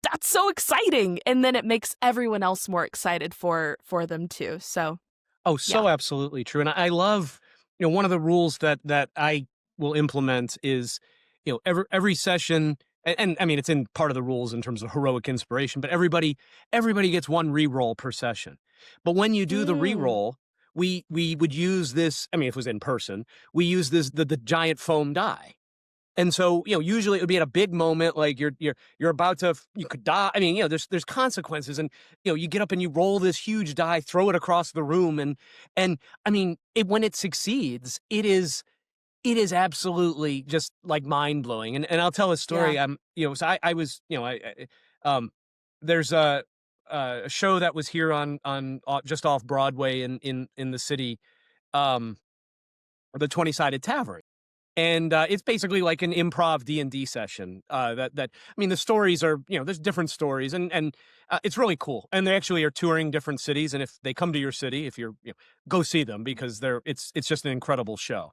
that's so exciting. And then it makes everyone else more excited for them too. So Oh, yeah. so absolutely true. And I love, one of the rules that I will implement is, every session, and I mean it's in part of the rules in terms of heroic inspiration, but everybody gets one reroll per session. But when you do the Mm. reroll, we would use this, I mean, if it was in person, we use the giant foam die. And so, usually it would be at a big moment, like you're about to, you could die. I mean, there's consequences, and you get up and you roll this huge die, throw it across the room, and I mean, when it succeeds, it is absolutely just like mind blowing. And I'll tell a Yeah. story. So I was, there's a show that was here on just off Broadway in the city, um, the 20-sided tavern. And it's basically like an improv D&D session. I mean, the stories are, there's different stories, and it's really cool. And they actually are touring different cities. And if they come to your city, if you're, go see them, because it's just an incredible show.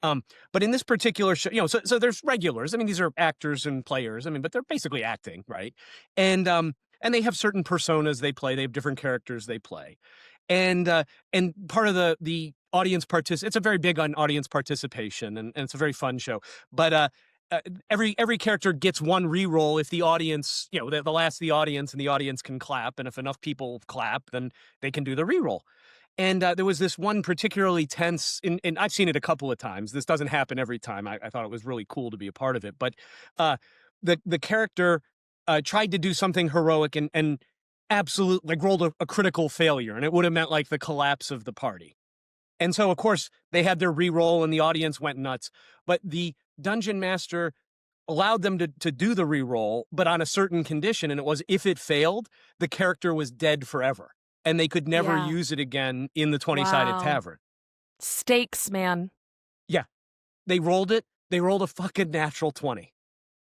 But in this particular show, so there's regulars. I mean, these are actors and players. I mean, but they're basically acting, right? And they have certain personas they play. They have different characters they play, and part of the audience it's a very big on audience participation, and it's a very fun show. But every character gets one reroll if the audience, they'll ask the audience, and the audience can clap, and if enough people clap, then they can do the reroll. And there was this one particularly tense, and I've seen it a couple of times. This doesn't happen every time. I thought it was really cool to be a part of it. But uh, the character tried to do something heroic, and absolutely like rolled a critical failure, and it would have meant like the collapse of the party. And so, of course, they had their reroll, and the audience went nuts. But the dungeon master allowed them to do the reroll, but on a certain condition. And it was, if it failed, the character was dead forever, and they could never Yeah. use it again in the 20-sided Wow. tavern. Stakes, man. Yeah, they rolled it. They rolled a fucking natural 20.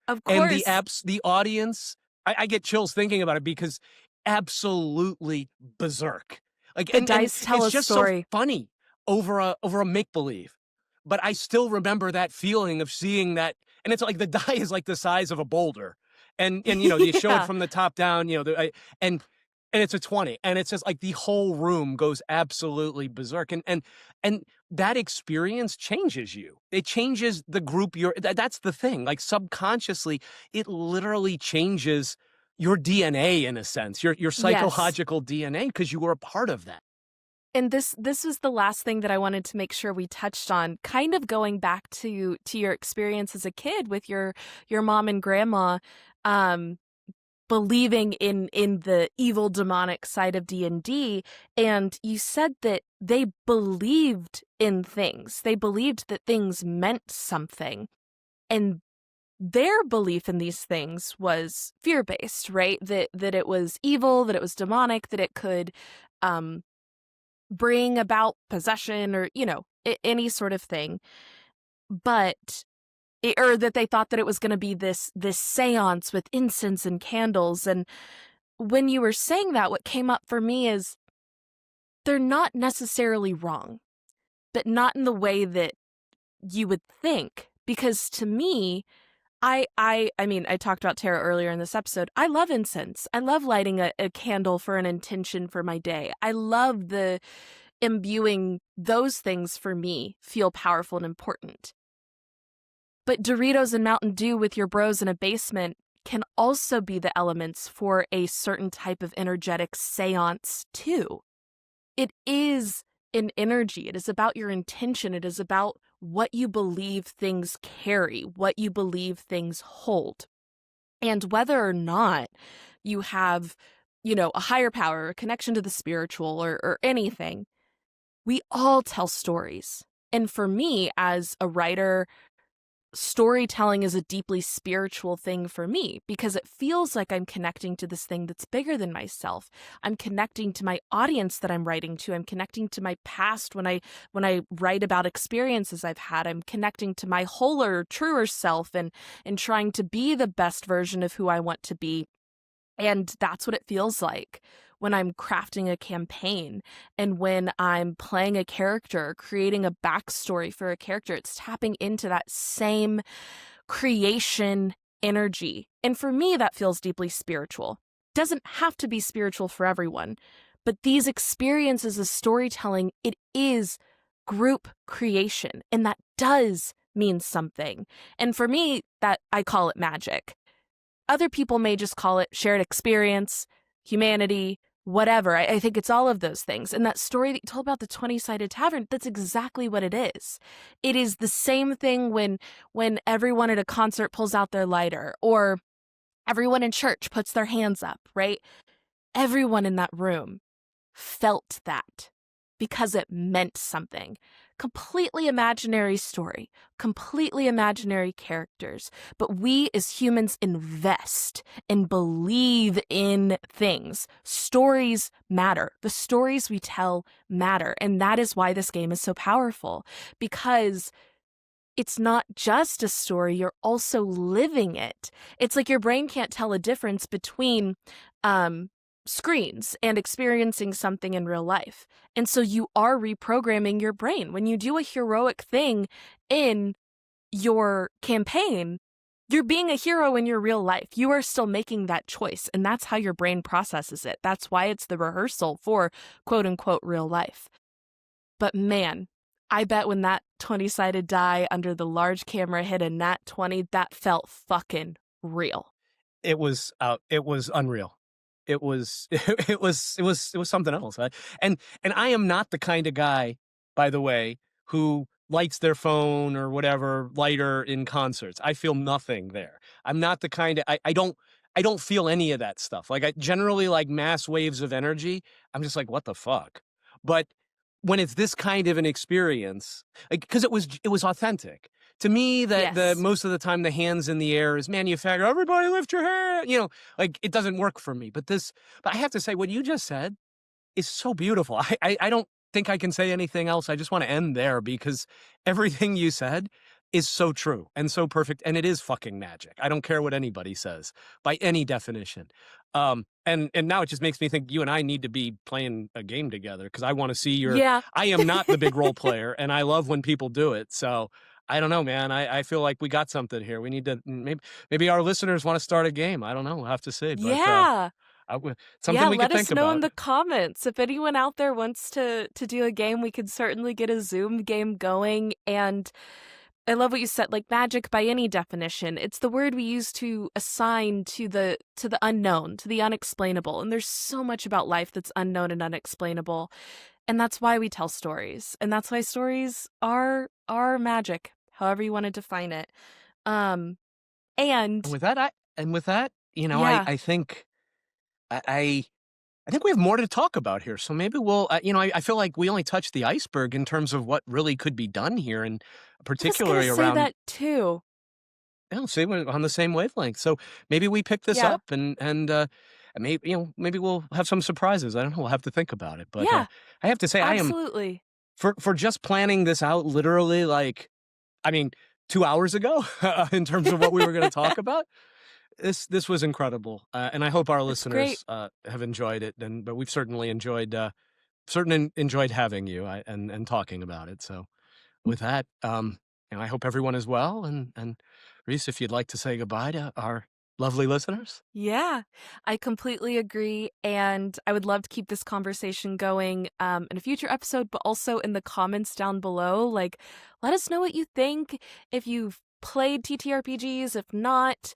Of And course. the audience, I get chills thinking about it, because absolutely berserk. Like, The and dice tell it's a just so story. funny over a make believe. But I still remember that feeling of seeing that, and it's like the die is like the size of a boulder, and you show it Yeah. from the top down, and it's a 20, and it's just like the whole room goes absolutely berserk, and that experience changes you. It changes the group that's the thing. Like, subconsciously, it literally changes your DNA, in a sense, your Yes. psychological DNA, because you were a part of that. And this was the last thing that I wanted to make sure we touched on, kind of going back to your experience as a kid with your mom and grandma, um believing in the evil demonic side of D&D. And you said that they believed in things. They believed that things meant something. And their belief in these things was fear-based, right? That it was evil, that it was demonic, that it could um bring about possession, or any sort of thing. But or that they thought that it was going to be this seance with incense and candles. And when you were saying that, what came up for me is they're not necessarily wrong, but not in the way that you would think. Because to me, I mean, I talked about tarot earlier in this episode. I love incense. I love lighting a candle for an intention for my day. I love the imbuing those things for me feel powerful and important. But Doritos and Mountain Dew with your bros in a basement can also be the elements for a certain type of energetic seance too. It is an energy. It is about your intention. It is about what you believe things carry, what you believe things hold. And whether or not you have, a higher power, a connection to the spiritual, or anything, we all tell stories. And for me, as a writer, storytelling is a deeply spiritual thing for me because it feels like I'm connecting to this thing that's bigger than myself. I'm connecting to my audience that I'm writing to. I'm connecting to my past when I write about experiences I've had. I'm connecting to my wholer, truer self and trying to be the best version of who I want to be. And that's what it feels like when I'm crafting a campaign and when I'm playing a character, creating a backstory for a character. It's tapping into that same creation energy. And for me, that feels deeply spiritual. Doesn't have to be spiritual for everyone, but these experiences of storytelling, it is group creation, and that does mean something. And for me, that I call it magic. Other people may just call it shared experience, humanity, whatever. I think it's all of those things. And that story that you told about the 20-sided tavern, that's exactly what it is. It is the same thing when everyone at a concert pulls out their lighter or everyone in church puts their hands up, right? Everyone in that room felt that because it meant something. Completely imaginary story, completely imaginary characters, but we as humans invest and believe in things. Stories matter. The stories we tell matter, and that is why this game is so powerful, because it's not just a story, you're also living it. It's like your brain can't tell a difference between screens and experiencing something in real life. And so you are reprogramming your brain. When you do a heroic thing in your campaign, you're being a hero in your real life. You are still making that choice. And that's how your brain processes it. That's why it's the rehearsal for quote unquote real life. But man, I bet when that 20-sided die under the large camera hit a nat 20, that felt fucking real. It was unreal. It was something else. And I am not the kind of guy, by the way, who lights their phone or whatever lighter in concerts. I feel nothing there. I'm not the kind of I don't feel any of that stuff. Like I generally like mass waves of energy. I'm just like, what the fuck? But when it's this kind of an experience, like because it was authentic. To me, that the Yes. most of the time the hands in the air is manufactured. Everybody lift your hand. Like it doesn't work for me. But I have to say, what you just said is so beautiful. I don't think I can say anything else. I just want to end there because everything you said is so true and so perfect. And it is fucking magic. I don't care what anybody says by any definition. And now it just makes me think you and I need to be playing a game together because I want to see Yeah. I am not the big role player and I love when people do it. So I don't know, man. I feel like we got something here. We need to maybe our listeners want to start a game. I don't know. We'll have to see. Yeah. Something we could let think us know about. in the comments. If anyone out there wants to do a game, we could certainly get a Zoom game going. And I love what you said, like magic by any definition. It's the word we use to assign to the unknown, to the unexplainable. And there's so much about life that's unknown and unexplainable. And that's why we tell stories. And that's why stories are magic, however you want to define it. And with that, yeah. I think I think we have more to talk about here. So maybe we'll, I feel like we only touched the iceberg in terms of what really could be done here, and particularly I was gonna say around. that too. Yeah, see, we're on the same wavelength. So maybe we pick this Yeah. up and maybe we'll have some surprises. I don't know. We'll have to think about it. But Yeah. I have to say, I am Absolutely. for just planning this out. Literally, 2 hours ago, in terms of what we were going to talk about. This was incredible, and I hope our listeners have enjoyed it. But we've certainly enjoyed having you and talking about it. So with that, I hope everyone is well. And Reese, if you'd like to say goodbye to our lovely listeners. Yeah, I completely agree. And I would love to keep this conversation going in a future episode, but also in the comments down below. Like, let us know what you think. If you've played TTRPGs, if not,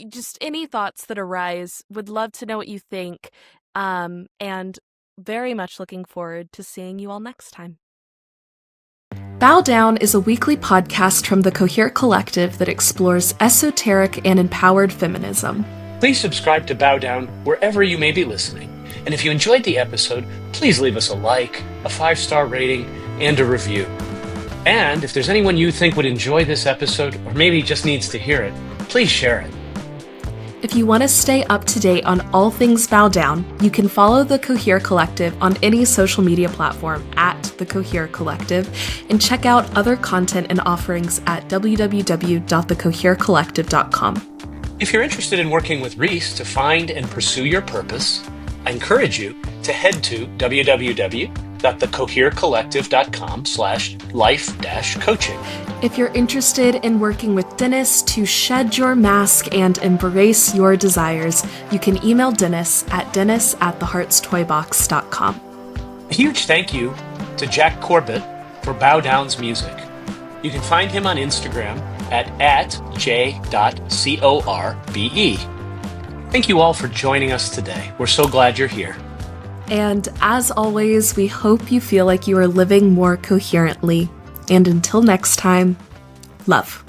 just any thoughts that arise. Would love to know what you think. And very much looking forward to seeing you all next time. Bow Down is a weekly podcast from the Cohere Collective that explores esoteric and empowered feminism. Please subscribe to Bow Down wherever you may be listening. And if you enjoyed the episode, please leave us a like, a 5-star rating, and a review. And if there's anyone you think would enjoy this episode, or maybe just needs to hear it, please share it. If you want to stay up to date on all things Bow Down, you can follow the Cohere Collective on any social media platform at the Cohere Collective, and check out other content and offerings at www.thecoherecollective.com. If you're interested in working with Reese to find and pursue your purpose, I encourage you to head to www.thecoherecollective.com/life-coaching. If you're interested in working with Dennis to shed your mask and embrace your desires, you can email Dennis at dennis@theheartstoybox.com. A huge thank you to Jack Corbett for Bow Down's music. You can find him on Instagram at j.corbe. Thank you all for joining us today. We're so glad you're here. And as always, we hope you feel like you are living more coherently. And until next time, love.